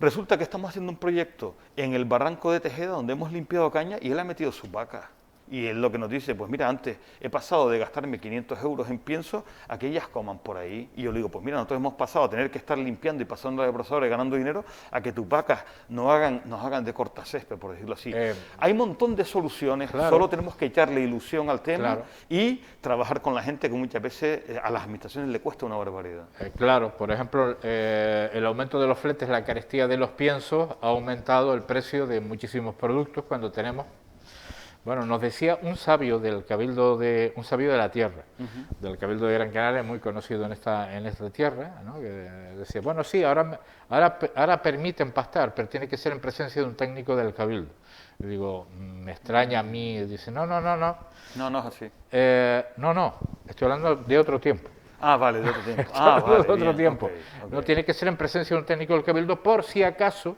Resulta que estamos haciendo un proyecto en el barranco de Tejeda, donde hemos limpiado caña, y él ha metido sus vacas. Y él lo que nos dice, pues mira, antes he pasado de gastarme 500 euros en pienso a que ellas coman por ahí. Y yo le digo, pues mira, nosotros hemos pasado a tener que estar limpiando y pasando de procesadores ganando dinero a que tus vacas nos hagan de cortacésped, por decirlo así. Hay un montón de soluciones, claro, solo tenemos que echarle ilusión al tema, claro, y trabajar con la gente, que muchas veces a las administraciones le cuesta una barbaridad. Claro, por ejemplo, el aumento de los fletes, la carestía de los piensos ha aumentado el precio de muchísimos productos cuando tenemos... Bueno, nos decía un sabio del Cabildo un sabio de la tierra, del Cabildo de Gran Canaria, muy conocido en esta tierra, ¿no? Que decía, bueno, sí, ahora permiten pastar, pero tiene que ser en presencia de un técnico del Cabildo. Y digo, me extraña a mí, dice, no. No es así. No, estoy hablando de otro tiempo. Ah, vale, de otro tiempo. Vale, de otro tiempo. Okay. No tiene que ser en presencia de un técnico del Cabildo, por si acaso,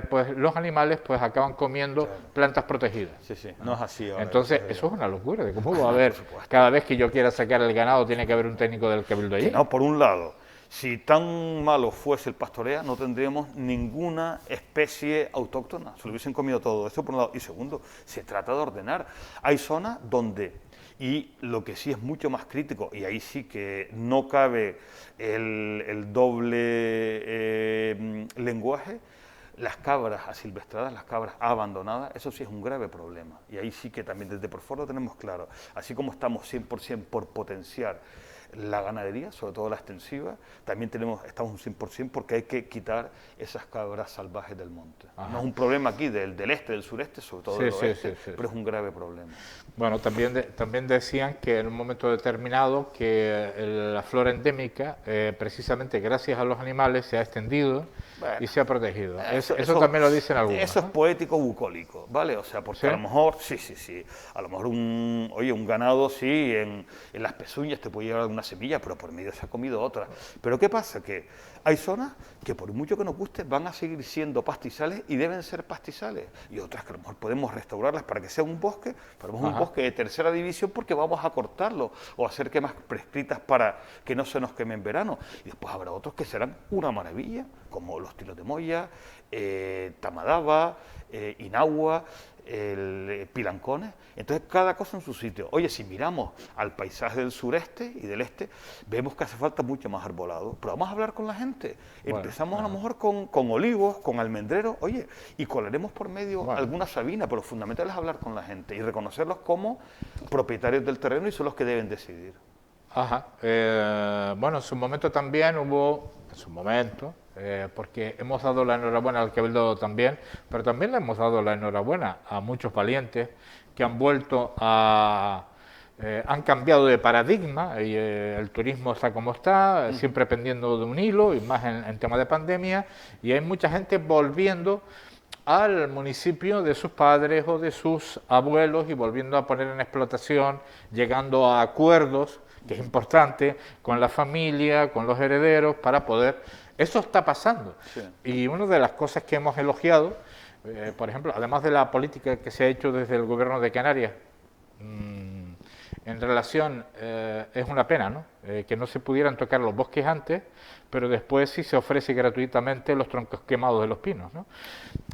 pues los animales pues acaban comiendo plantas protegidas. Sí, no es así ahora. Entonces, eso es una locura. ¿De cómo va a haber? Cada vez que yo quiera sacar el ganado, tiene que haber un técnico del Cabildo allí. No, por un lado, si tan malo fuese el pastoreo, no tendríamos ninguna especie autóctona. Se lo hubiesen comido todo. Eso por un lado. Y segundo, se trata de ordenar. Hay zonas donde... Y lo que sí es mucho más crítico, y ahí sí que no cabe el doble lenguaje, las cabras asilvestradas, las cabras abandonadas, eso sí es un grave problema. Y ahí sí que también desde Porfor lo tenemos claro. Así como estamos 100% por potenciar la ganadería, sobre todo la extensiva, también estamos un 100% porque hay que quitar esas cabras salvajes del monte. Ajá. No es un problema aquí del este, del sureste, sobre todo del oeste, pero es un grave problema. Bueno, también decían que en un momento determinado que la flora endémica, precisamente gracias a los animales, se ha extendido y se ha protegido. Eso también lo dicen algunos. Eso es poético bucólico, ¿vale? O sea, porque a lo mejor, sí. A lo mejor un ganado, sí, en las pezuñas te puede llevar alguna semilla, pero por medio se ha comido otra. Pero ¿qué pasa? Que hay zonas que por mucho que nos guste van a seguir siendo pastizales y deben ser pastizales. Y otras que a lo mejor podemos restaurarlas para que sea un bosque, pero es un bosque de tercera división porque vamos a cortarlo o hacer quemas prescritas para que no se nos queme en verano. Y después habrá otros que serán una maravilla, como los tilos de Moya, Tamadaba, Inagua, Pilancones. Entonces cada cosa en su sitio. Oye, si miramos al paisaje del sureste y del este, vemos que hace falta mucho más arbolado, pero vamos a hablar con la gente. Empezamos a lo mejor con olivos, con almendreros, oye, y colaremos por medio alguna sabina, pero lo fundamental es hablar con la gente y reconocerlos como propietarios del terreno y son los que deben decidir. Bueno, en su momento también hubo, porque hemos dado la enhorabuena al Cabildo también, pero también le hemos dado la enhorabuena a muchos valientes que han vuelto han cambiado de paradigma y el turismo está como está, siempre pendiendo de un hilo y más en tema de pandemia, y hay mucha gente volviendo al municipio de sus padres o de sus abuelos y volviendo a poner en explotación, llegando a acuerdos, que es importante, con la familia, con los herederos, para poder... Eso está pasando. Sí. Y una de las cosas que hemos elogiado, por ejemplo, además de la política que se ha hecho desde el Gobierno de Canarias, en relación, es una pena, ¿no? Que no se pudieran tocar los bosques antes, pero después sí se ofrece gratuitamente los troncos quemados de los pinos, ¿no?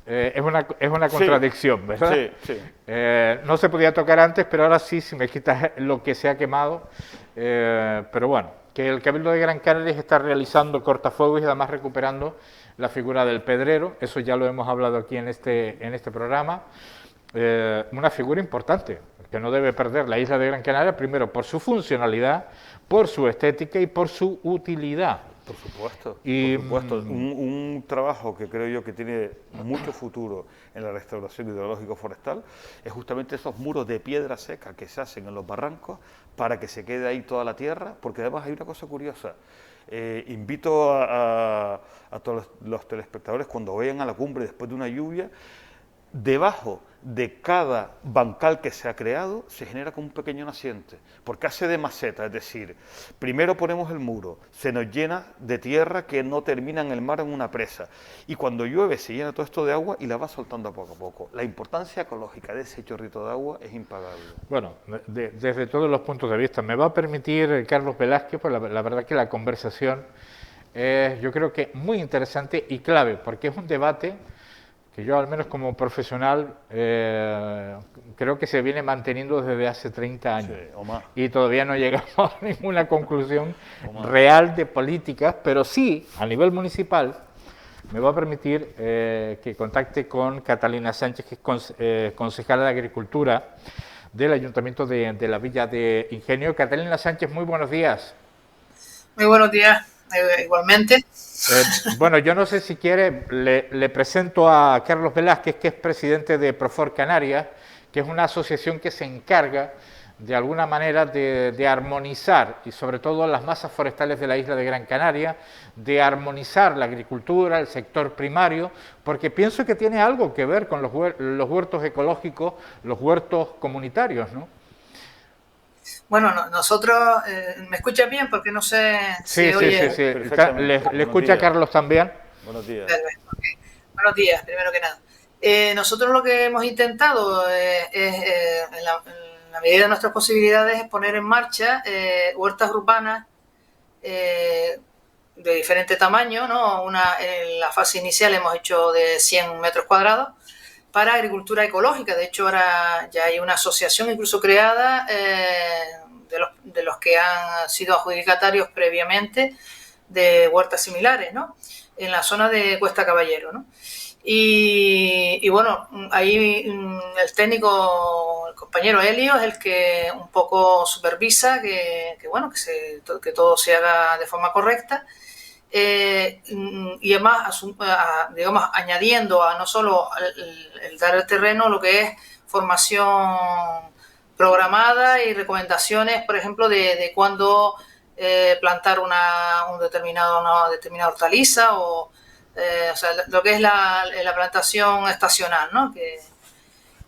Es una contradicción, ¿verdad? Sí. No se podía tocar antes, pero ahora sí, si me quitas lo que se ha quemado, pero bueno, que el Cabildo de Gran Canaria está realizando cortafuegos y además recuperando la figura del pedrero, eso ya lo hemos hablado aquí en este programa, una figura importante, que no debe perder la isla de Gran Canaria, primero por su funcionalidad, por su estética y por su utilidad. Por supuesto, Y, por supuesto. Un trabajo que creo yo que tiene mucho futuro en la restauración hidrológico-forestal es justamente esos muros de piedra seca que se hacen en los barrancos para que se quede ahí toda la tierra, porque además hay una cosa curiosa. Invito a todos los telespectadores, cuando vayan a la cumbre después de una lluvia, debajo de cada bancal que se ha creado se genera como un pequeño naciente, porque hace de maceta, es decir, primero ponemos el muro, se nos llena de tierra que no termina en el mar en una presa, y cuando llueve se llena todo esto de agua y la va soltando poco a poco. La importancia ecológica de ese chorrito de agua es impagable. Bueno, desde todos los puntos de vista. Me va a permitir, Carlos Velázquez, pues la verdad que la conversación es, yo creo que muy interesante y clave, porque es un debate que yo, al menos como profesional, creo que se viene manteniendo desde hace 30 años. Sí, o más. Y todavía no llegamos a ninguna conclusión real de políticas, pero sí, a nivel municipal, me va a permitir que contacte con Catalina Sánchez, que es concejala de Agricultura del Ayuntamiento de la Villa de Ingenio. Catalina Sánchez, muy buenos días. Muy buenos días, igualmente. Bueno, yo no sé si quiere, le presento a Carlos Velázquez, que es presidente de Profor Canarias, que es una asociación que se encarga de alguna manera de armonizar, y sobre todo las masas forestales de la isla de Gran Canaria, de armonizar la agricultura, el sector primario, porque pienso que tiene algo que ver con los huertos ecológicos, los huertos comunitarios, ¿no? Bueno, nosotros, ¿me escuchas bien? Porque no sé si oye... Sí. ¿Le escucha Carlos también? Buenos días. Okay. Buenos días, primero que nada. Nosotros lo que hemos intentado en la medida de nuestras posibilidades es poner en marcha huertas urbanas de diferente tamaño, ¿no? En la fase inicial hemos hecho de 100 metros cuadrados para agricultura ecológica. De hecho, ahora ya hay una asociación incluso creada de los que han sido adjudicatarios previamente de huertas similares, ¿no? En la zona de Cuesta Caballero, ¿no? Y bueno, ahí el técnico, el compañero Helio, es el que un poco supervisa que todo se haga de forma correcta. Y además, digamos, añadiendo a no solo el dar el terreno, lo que es formación programada y recomendaciones, por ejemplo, de cuándo plantar una determinada hortaliza o sea, lo que es la plantación estacional, ¿no?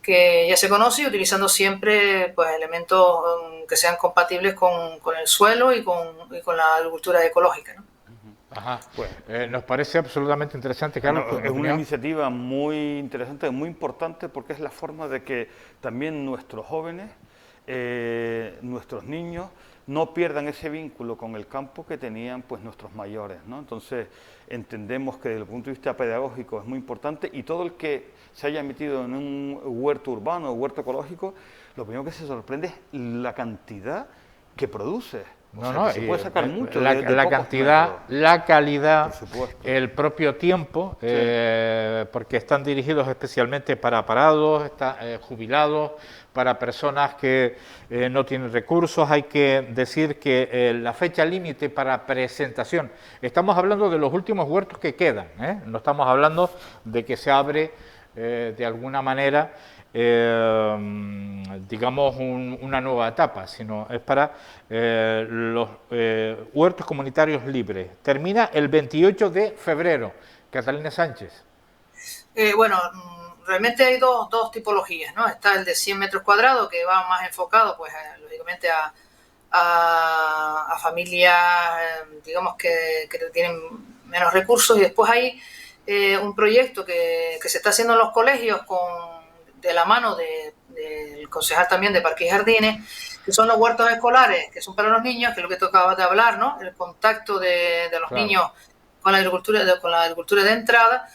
Que ya se conoce, y utilizando siempre pues elementos que sean compatibles con el suelo y con la agricultura ecológica, ¿no? Ajá, pues nos parece absolutamente interesante, Carlos. Bueno, es una iniciativa muy interesante, muy importante, porque es la forma de que también nuestros jóvenes, nuestros niños, no pierdan ese vínculo con el campo que tenían pues nuestros mayores, ¿no? Entonces entendemos que desde el punto de vista pedagógico es muy importante, y todo el que se haya metido en un huerto urbano o huerto ecológico, lo primero que se sorprende es la cantidad que produce. Se puede sacar mucho la cantidad, metros. La calidad, el propio tiempo, porque están dirigidos especialmente para parados, jubilados, para personas que no tienen recursos. Hay que decir que la fecha límite para presentación, estamos hablando de los últimos huertos que quedan, no estamos hablando de que se abre de alguna manera digamos una nueva etapa, sino es para los huertos comunitarios libres. Termina el 28 de febrero. Catalina Sánchez. Bueno, realmente hay dos tipologías, ¿no? Está el de 100 metros cuadrados, que va más enfocado, pues, lógicamente a familias, digamos, que tienen menos recursos, y después hay un proyecto que se está haciendo en los colegios de la mano del concejal también de Parques y Jardines, que son los huertos escolares, que son para los niños, que es lo que tocaba de hablar, ¿no? El contacto de los niños con la agricultura de entrada,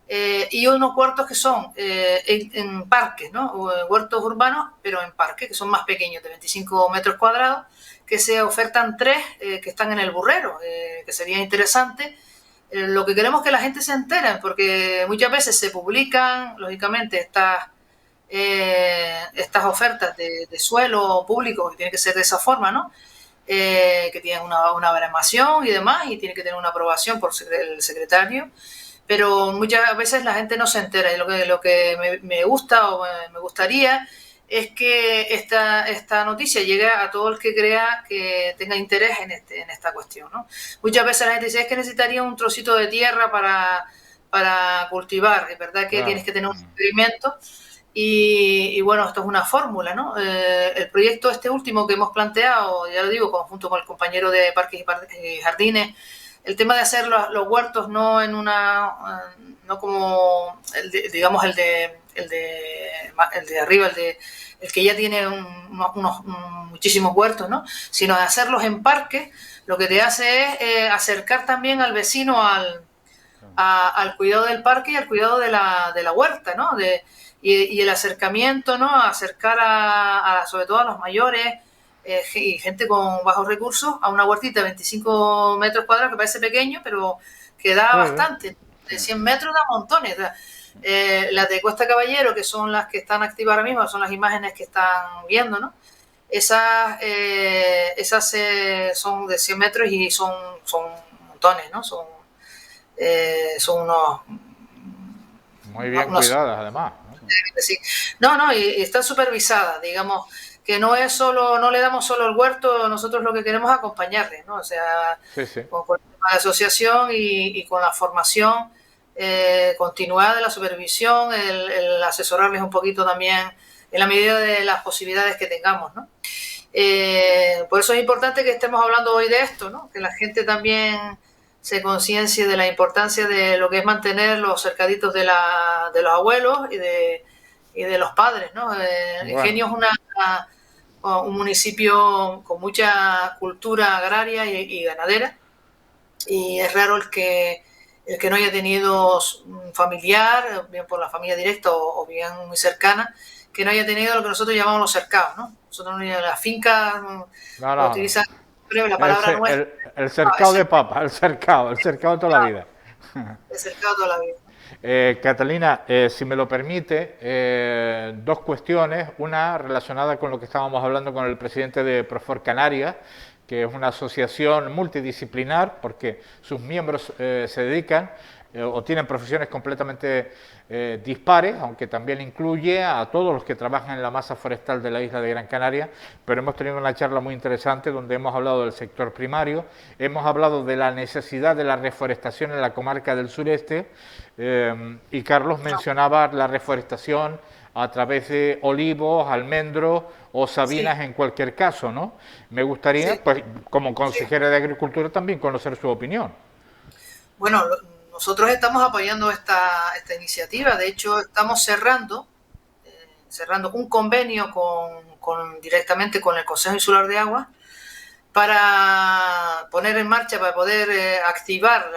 y unos huertos que son en parques, ¿no? Huertos urbanos, pero en parques, que son más pequeños, de 25 metros cuadrados, que se ofertan 3 que están en el Burrero, que sería interesante. Lo que queremos es que la gente se entere, porque muchas veces se publican, lógicamente, estas ofertas de suelo público, que tiene que ser de esa forma, ¿no? Que tienen una baremación y demás, y tiene que tener una aprobación por el secretario, pero muchas veces la gente no se entera, y lo que me gusta o me gustaría es que esta noticia llegue a todo el que crea que tenga interés en esta cuestión, ¿no? Muchas veces la gente dice, es que necesitaría un trocito de tierra para cultivar, es verdad que tienes que tener un experimento, y bueno, esto es una fórmula, ¿no? El proyecto este último que hemos planteado, ya lo digo, junto con el compañero de Parques y Jardines, el tema de hacer los huertos no en no como el de arriba, el que ya tiene muchísimos huertos, ¿no? Sino de hacerlos en parques, lo que te hace es acercar también al vecino al cuidado del parque y al cuidado de la huerta, ¿no? Y el acercamiento, ¿no? Acercar sobre todo a los mayores y gente con bajos recursos a una huertita de 25 metros cuadrados, que parece pequeño, pero que da bastante. De 100 metros da montones. Las de Cuesta Caballero, que son las que están activas ahora mismo, son las imágenes que están viendo, ¿no? Esas son de 100 metros y son montones, ¿no? Son unos... Muy bien cuidadas, además. Sí. No, y están supervisadas, digamos, que no es solo, no le damos solo el huerto, nosotros lo que queremos es acompañarles, ¿no? O sea, con la asociación y con la formación continuada de la supervisión, el asesorarles un poquito también en la medida de las posibilidades que tengamos, ¿no? Por eso es importante que estemos hablando hoy de esto, ¿no? Que la gente también se conciencie de la importancia de lo que es mantener los cercaditos de los abuelos y de los padres, ¿no? Ingenio es un municipio con mucha cultura agraria y ganadera, y es raro el que no haya tenido un familiar, bien por la familia directa o bien muy cercana, que no haya tenido lo que nosotros llamamos los cercados, ¿no? Nosotros las fincas utilizan la palabra nuestra. El cercado de papa, el cercado toda la vida. El cercado toda la vida. Catalina, si me lo permite, 2 cuestiones. Una relacionada con lo que estábamos hablando con el presidente de Profor Canarias, que es una asociación multidisciplinar porque sus miembros se dedican o tienen profesiones completamente dispares, aunque también incluye a todos los que trabajan en la masa forestal de la isla de Gran Canaria, pero hemos tenido una charla muy interesante donde hemos hablado del sector primario, hemos hablado de la necesidad de la reforestación en la comarca del sureste, y Carlos mencionaba la reforestación a través de olivos, almendros o sabinas en cualquier caso, ¿no? Me gustaría, pues, como consejera de Agricultura, también conocer su opinión. Bueno, nosotros estamos apoyando esta iniciativa. De hecho, estamos cerrando un convenio directamente con el Consejo Insular de Agua para poner en marcha, para poder activar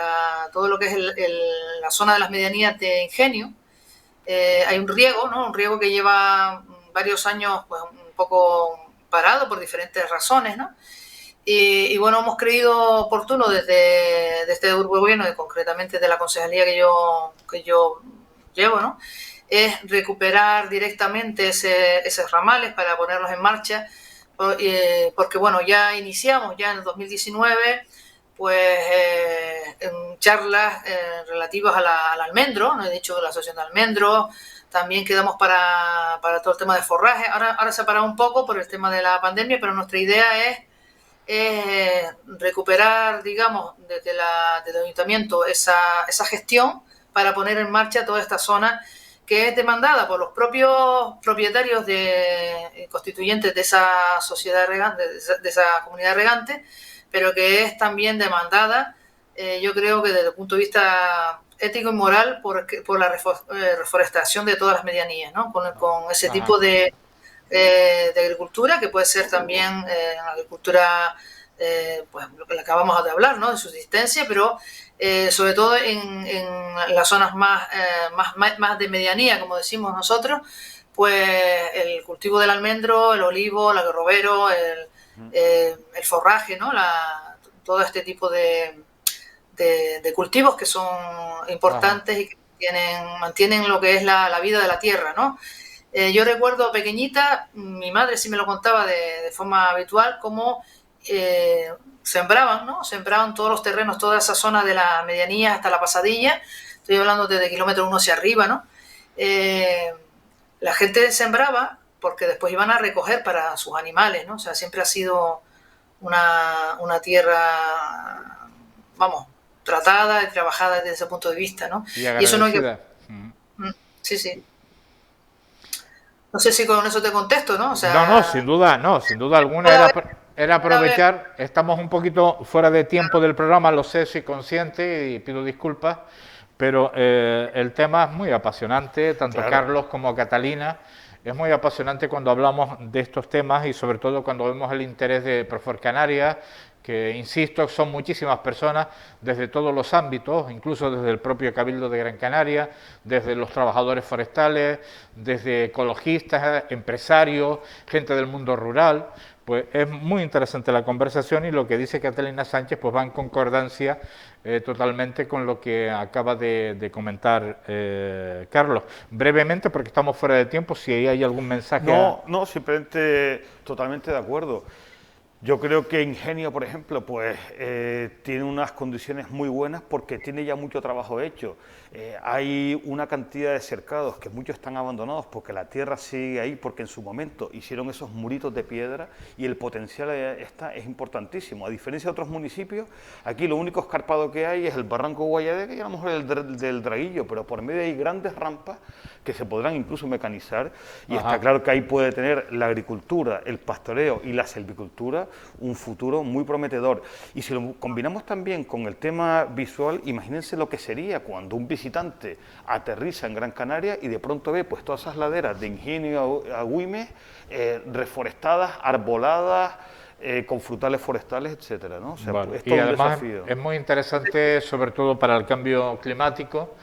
todo lo que es la zona de las medianías de Ingenio. Hay un riego, ¿no? Un riego que lleva varios años pues, un poco parado por diferentes razones, ¿no? Y bueno, hemos creído oportuno desde este gobierno, y concretamente de la concejalía que yo llevo, ¿no? Es recuperar directamente esos ramales para ponerlos en marcha, porque bueno, ya iniciamos ya en el 2019 pues en charlas relativas al almendro, ¿no? De hecho, la asociación de almendros, también quedamos para todo el tema de forraje. Ahora se ha parado un poco por el tema de la pandemia, pero nuestra idea es recuperar, digamos, desde el ayuntamiento esa gestión para poner en marcha toda esta zona que es demandada por los propios propietarios constituyentes de esa sociedad regante, de esa comunidad regante, pero que es también demandada, yo creo que desde el punto de vista ético y moral por la reforestación de todas las medianías, ¿no? Con ese tipo de agricultura, que puede ser también agricultura, pues lo que acabamos de hablar, ¿no? De subsistencia, pero sobre todo en las zonas más de medianía, como decimos nosotros, pues el cultivo del almendro, el olivo, el algarrobero, el forraje, ¿no? Todo este tipo de cultivos que son importantes y que mantienen lo que es la vida de la tierra, ¿no? Yo recuerdo pequeñita, mi madre sí me lo contaba de forma habitual, cómo sembraban, ¿no? Sembraban todos los terrenos, toda esa zona de la medianía hasta la pasadilla. Estoy hablando desde kilómetro 1 hacia arriba, ¿no? La gente sembraba porque después iban a recoger para sus animales, ¿no? O sea, siempre ha sido una tierra, vamos, tratada y trabajada desde ese punto de vista, ¿no? Y eso no hay que... Sí, sí. No sé si con eso te contesto, ¿no? O sea... No, sin duda alguna era aprovechar, estamos un poquito fuera de tiempo del programa, lo sé, soy consciente y pido disculpas, pero el tema es muy apasionante, tanto claro. Carlos como Catalina, es muy apasionante cuando hablamos de estos temas y sobre todo cuando vemos el interés de Profor Canarias, que, insisto, son muchísimas personas desde todos los ámbitos, incluso desde el propio Cabildo de Gran Canaria, desde los trabajadores forestales, desde ecologistas, empresarios, gente del mundo rural. Pues es muy interesante la conversación y lo que dice Catalina Sánchez pues va en concordancia totalmente con lo que acaba de comentar Carlos. Brevemente, porque estamos fuera de tiempo, si hay algún mensaje... No, simplemente totalmente de acuerdo. Yo creo que Ingenio, por ejemplo, pues tiene unas condiciones muy buenas porque tiene ya mucho trabajo hecho. Hay una cantidad de cercados que muchos están abandonados porque la tierra sigue ahí, porque en su momento hicieron esos muritos de piedra y el potencial es importantísimo. A diferencia de otros municipios, aquí lo único escarpado que hay es el barranco Guayadeque y a lo mejor el del Draguillo, pero por medio hay grandes rampas que se podrán incluso mecanizar y está claro que ahí puede tener la agricultura, el pastoreo y la silvicultura un futuro muy prometedor. Y si lo combinamos también con el tema visual, imagínense lo que sería cuando un visitante aterriza en Gran Canaria y de pronto ve pues todas esas laderas de Ingenio a Güímez reforestadas, arboladas, con frutales forestales, etcétera, ¿no? O sea, vale. Es todo y un además desafío. Es muy interesante, sobre todo para el cambio climático,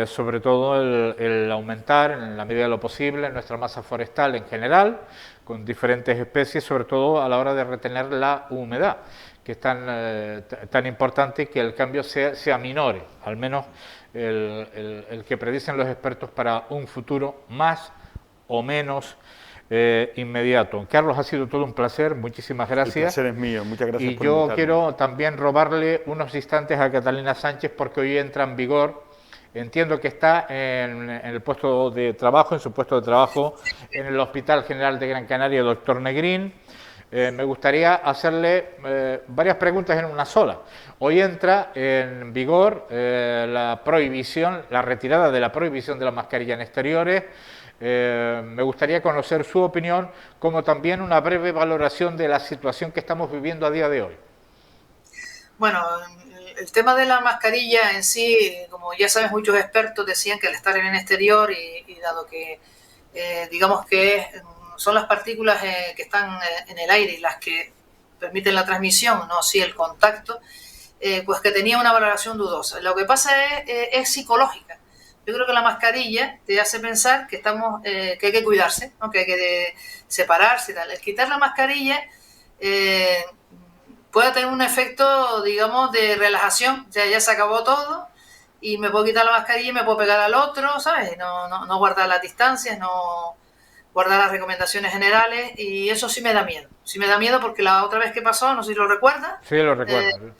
sobre todo el aumentar, en la medida de lo posible, nuestra masa forestal en general, con diferentes especies, sobre todo a la hora de retener la humedad, que es tan importante que el cambio sea minore, al menos el que predicen los expertos para un futuro más o menos inmediato. Carlos, ha sido todo un placer, muchísimas gracias. El placer es mío, muchas gracias y por yo invitarme. quiero también robarle unos instantes a Catalina Sánchez porque hoy entra en vigor. Entiendo que está en el puesto de trabajo, en su puesto de trabajo en el Hospital General de Gran Canaria, doctor Negrín. Me gustaría hacerle varias preguntas en una sola. Hoy entra en vigor la retirada de la prohibición de la mascarilla en exteriores. Me gustaría conocer su opinión, como también una breve valoración de la situación que estamos viviendo a día de hoy. Bueno, el tema de la mascarilla en sí, como ya sabes, muchos expertos decían que al estar en el exterior y dado que, digamos que son las partículas que están en el aire y las que permiten la transmisión, no sí el contacto, pues que tenía una valoración dudosa. Lo que pasa es psicológica. Yo creo que la mascarilla te hace pensar que hay que cuidarse, ¿no? Que hay que separarse y tal. El quitar la mascarilla puede tener un efecto, digamos, de relajación. O sea, ya se acabó todo y me puedo quitar la mascarilla y me puedo pegar al otro, ¿sabes? No guardar las distancias, no guardar las recomendaciones generales, y eso sí me da miedo. Sí me da miedo porque la otra vez que pasó, no sé si lo recuerdas. Sí, lo recuerdo.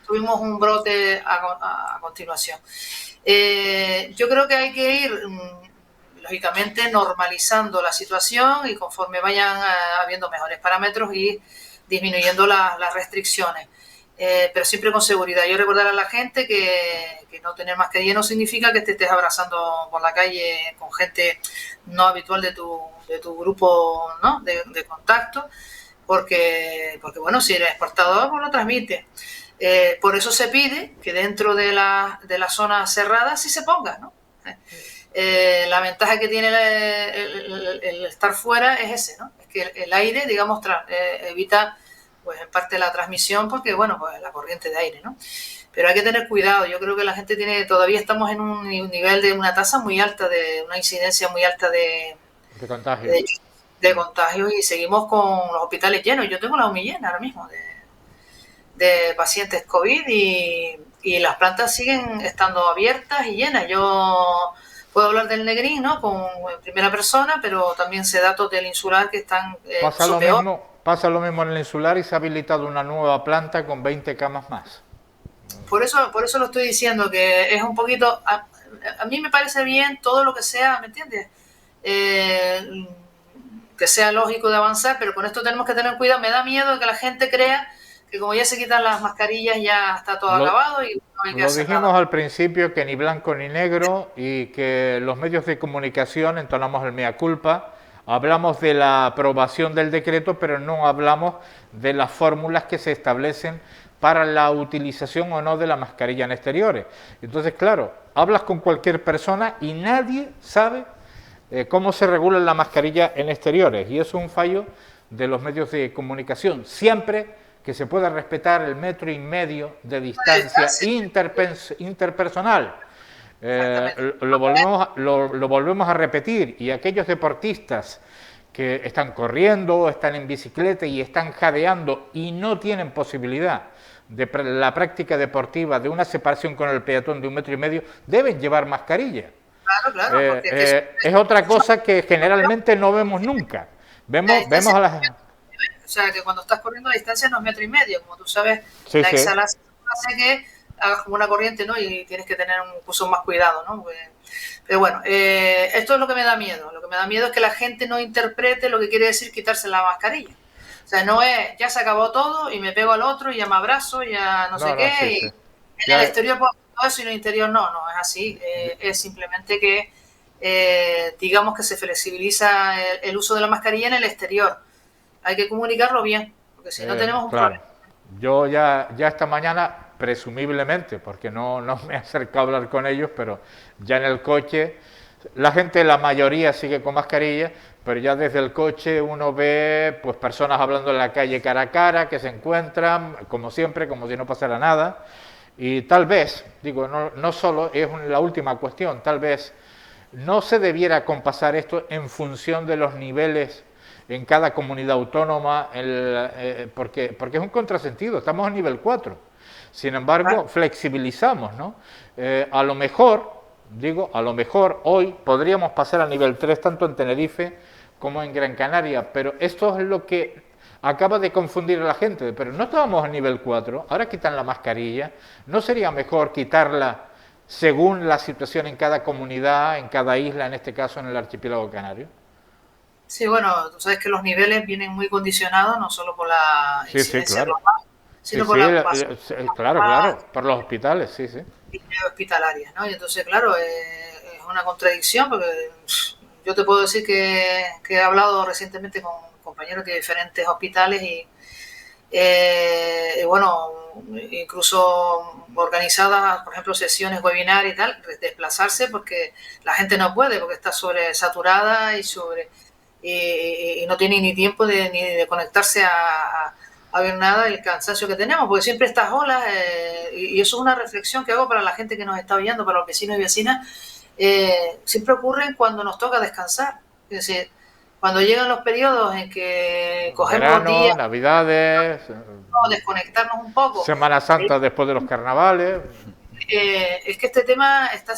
Tuvimos un brote a continuación. Yo creo que hay que ir, lógicamente, normalizando la situación y conforme vayan habiendo mejores parámetros y disminuyendo las restricciones, pero siempre con seguridad. Yo recordar a la gente que no tener mascarilla no significa que te estés abrazando por la calle con gente no habitual de tu grupo, ¿no? de contacto, porque bueno, si eres portador, pues lo transmite. Por eso se pide que dentro de la zona cerrada sí se ponga, ¿no? La ventaja que tiene el estar fuera es ese, ¿no? Es que el aire, digamos, evita, pues en parte la transmisión, porque, bueno, pues la corriente de aire, ¿no? pero hay que tener cuidado. Yo creo que la gente todavía estamos en un nivel de una tasa muy alta, de una incidencia muy alta de contagio. De contagios, y seguimos con los hospitales llenos. Yo tengo la UMI llena ahora mismo de pacientes COVID, y las plantas siguen estando abiertas y llenas. Yo puedo hablar del Negrín, ¿no?, en primera persona, pero también sé datos del Insular que están Pasa lo mismo en el Insular, y se ha habilitado una nueva planta con 20 camas más. Por eso lo estoy diciendo, que es un poquito... A mí me parece bien todo lo que sea, ¿me entiendes? Que sea lógico de avanzar, pero con esto tenemos que tener cuidado. Me da miedo de que la gente crea que como ya se quitan las mascarillas ya está todo acabado y no hay que hacer dijimos nada. Al principio, que ni blanco ni negro, y que los medios de comunicación entonamos el mea culpa. Hablamos de la aprobación del decreto, pero no hablamos de las fórmulas que se establecen para la utilización o no de la mascarilla en exteriores. Entonces, claro, hablas con cualquier persona y nadie sabe cómo se regula la mascarilla en exteriores, y eso es un fallo de los medios de comunicación. Siempre que se pueda respetar el 1,5 metros de distancia interpersonal. Lo volvemos a repetir, y aquellos deportistas que están corriendo, están en bicicleta y están jadeando y no tienen posibilidad de la práctica deportiva, de una separación con el peatón de 1,5 metros, deben llevar mascarilla. Claro, es otra cosa que generalmente no vemos nunca. Vemos a las... O sea, que cuando estás corriendo la distancia no es 1,5 metros, como tú sabes, la exhalación hace que hagas como una corriente, ¿no? Y tienes que tener incluso más cuidado, ¿no? Pero bueno, esto es lo que me da miedo. Lo que me da miedo es que la gente no interprete lo que quiere decir quitarse la mascarilla. O sea, no es, ya se acabó todo y me pego al otro y ya me abrazo, ya no sé qué. Y en el exterior puedo hacer todo eso, y en el interior no es así. Es simplemente que digamos que se flexibiliza el uso de la mascarilla en el exterior. Hay que comunicarlo bien, porque si no tenemos un problema. Yo ya esta mañana, presumiblemente, porque no me he acercado a hablar con ellos, pero ya en el coche, la gente, la mayoría sigue con mascarilla, pero ya desde el coche uno ve pues personas hablando en la calle cara a cara, que se encuentran, como siempre, como si no pasara nada, y tal vez, digo, no solo, es la última cuestión, tal vez no se debiera compasar esto en función de los niveles en cada comunidad autónoma, porque es un contrasentido, estamos a nivel 4. Sin embargo, flexibilizamos, ¿no? A lo mejor hoy podríamos pasar a nivel 3, tanto en Tenerife como en Gran Canaria, pero esto es lo que acaba de confundir a la gente. Pero no estábamos a nivel 4, ahora quitan la mascarilla. ¿No sería mejor quitarla según la situación en cada comunidad, en cada isla, en este caso en el archipiélago canario? Sí, bueno, tú sabes que los niveles vienen muy condicionados, no solo por la incidencia global, sino por claro, por los hospitales, hospitalarias, ¿no? Y entonces, claro, es una contradicción, porque yo te puedo decir que he hablado recientemente con compañeros de diferentes hospitales y bueno, incluso organizadas, por ejemplo, sesiones webinar y tal, desplazarse porque la gente no puede, porque está sobresaturada y no tiene ni tiempo ni de conectarse a ver nada, el cansancio que tenemos, porque siempre estas olas, y eso es una reflexión que hago para la gente que nos está oyendo, para los vecinos y vecinas, siempre ocurren cuando nos toca descansar. Es decir, cuando llegan los periodos en que cogemos verano, días, Navidades, desconectarnos un poco, Semana Santa después de los carnavales. Es que este tema está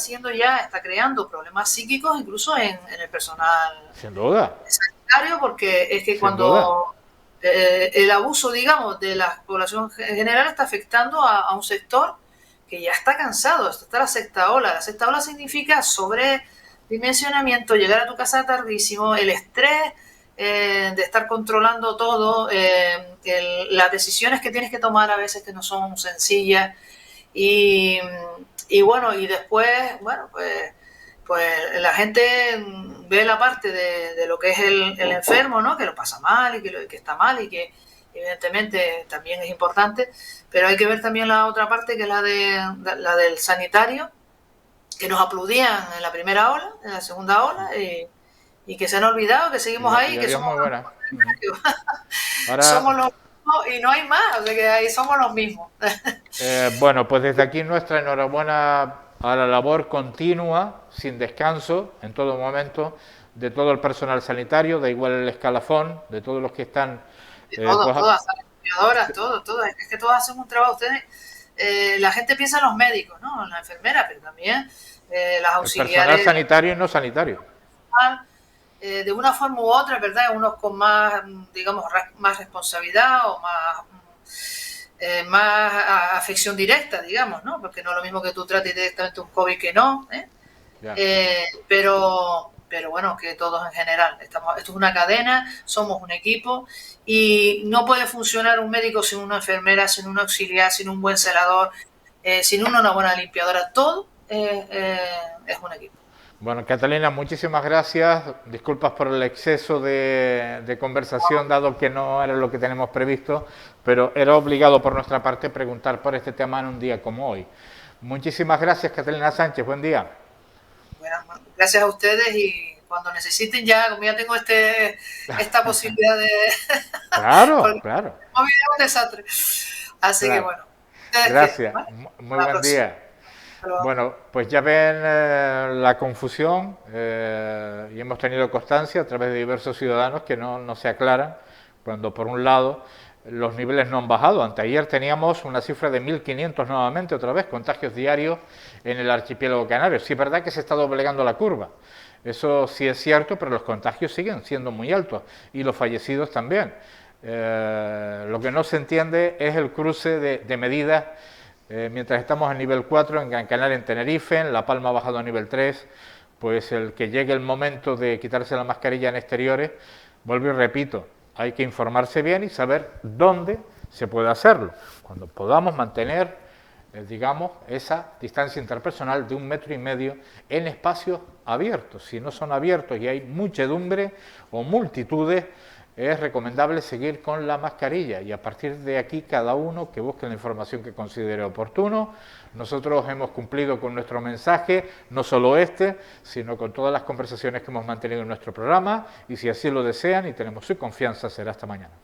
creando problemas psíquicos incluso en el personal sin duda sanitario, porque es que cuando el abuso, digamos, de la población general está afectando a un sector que ya está cansado. Esta está la sexta ola. La sexta ola significa sobredimensionamiento, llegar a tu casa tardísimo, el estrés de estar controlando todo, las decisiones que tienes que tomar a veces que no son sencillas. Y bueno, y después, bueno, pues la gente ve la parte de lo que es el enfermo, ¿no? Que lo pasa mal y que está mal y que evidentemente también es importante, pero hay que ver también la otra parte, que es la del sanitario, que nos aplaudían en la primera ola, en la segunda ola, y que se han olvidado que seguimos ahí, que somos los y no hay más, o sea que ahí somos los mismos. Bueno, pues desde aquí nuestra enhorabuena a la labor continua, sin descanso, en todo momento, de todo el personal sanitario, da igual el escalafón, de todos los que están... todas, las limpiadoras, todo. Es que todos hacen un trabajo. Ustedes, la gente piensa en los médicos, ¿no? En la enfermera, pero también las auxiliares. El personal sanitario y no sanitario. De una forma u otra, ¿verdad? Unos con más, digamos, más responsabilidad o más afección directa, digamos, ¿no? Porque no es lo mismo que tú trates directamente un COVID que no, pero bueno, que todos en general. Esto es una cadena, somos un equipo y no puede funcionar un médico sin una enfermera, sin un auxiliar, sin un buen celador, sin una buena limpiadora. Todo es un equipo. Bueno, Catalina, muchísimas gracias. Disculpas por el exceso de conversación, dado que no era lo que tenemos previsto, pero era obligado por nuestra parte preguntar por este tema en un día como hoy. Muchísimas gracias, Catalina Sánchez. Buen día. Bueno, gracias a ustedes y cuando necesiten ya, como ya tengo esta posibilidad de... Claro, claro. Un desastre. Así claro. Que bueno. Gracias. Muy buen día. Bueno, pues ya ven la confusión y hemos tenido constancia a través de diversos ciudadanos que no se aclaran cuando por un lado los niveles no han bajado. Anteayer teníamos una cifra de 1.500 nuevamente, otra vez, contagios diarios en el archipiélago canario. Sí es verdad que se está doblegando la curva, eso sí es cierto, pero los contagios siguen siendo muy altos y los fallecidos también. Lo que no se entiende es el cruce de medidas. Mientras estamos en nivel 4 en Gran Canaria, en Tenerife, en La Palma ha bajado a nivel 3, pues el que llegue el momento de quitarse la mascarilla en exteriores, vuelvo y repito, hay que informarse bien y saber dónde se puede hacerlo, cuando podamos mantener, digamos, esa distancia interpersonal de 1,5 metros en espacios abiertos. Si no son abiertos y hay muchedumbre o multitudes, es recomendable seguir con la mascarilla y a partir de aquí cada uno que busque la información que considere oportuno. Nosotros hemos cumplido con nuestro mensaje, no solo sino con todas las conversaciones que hemos mantenido en nuestro programa y si así lo desean y tenemos su confianza será hasta mañana.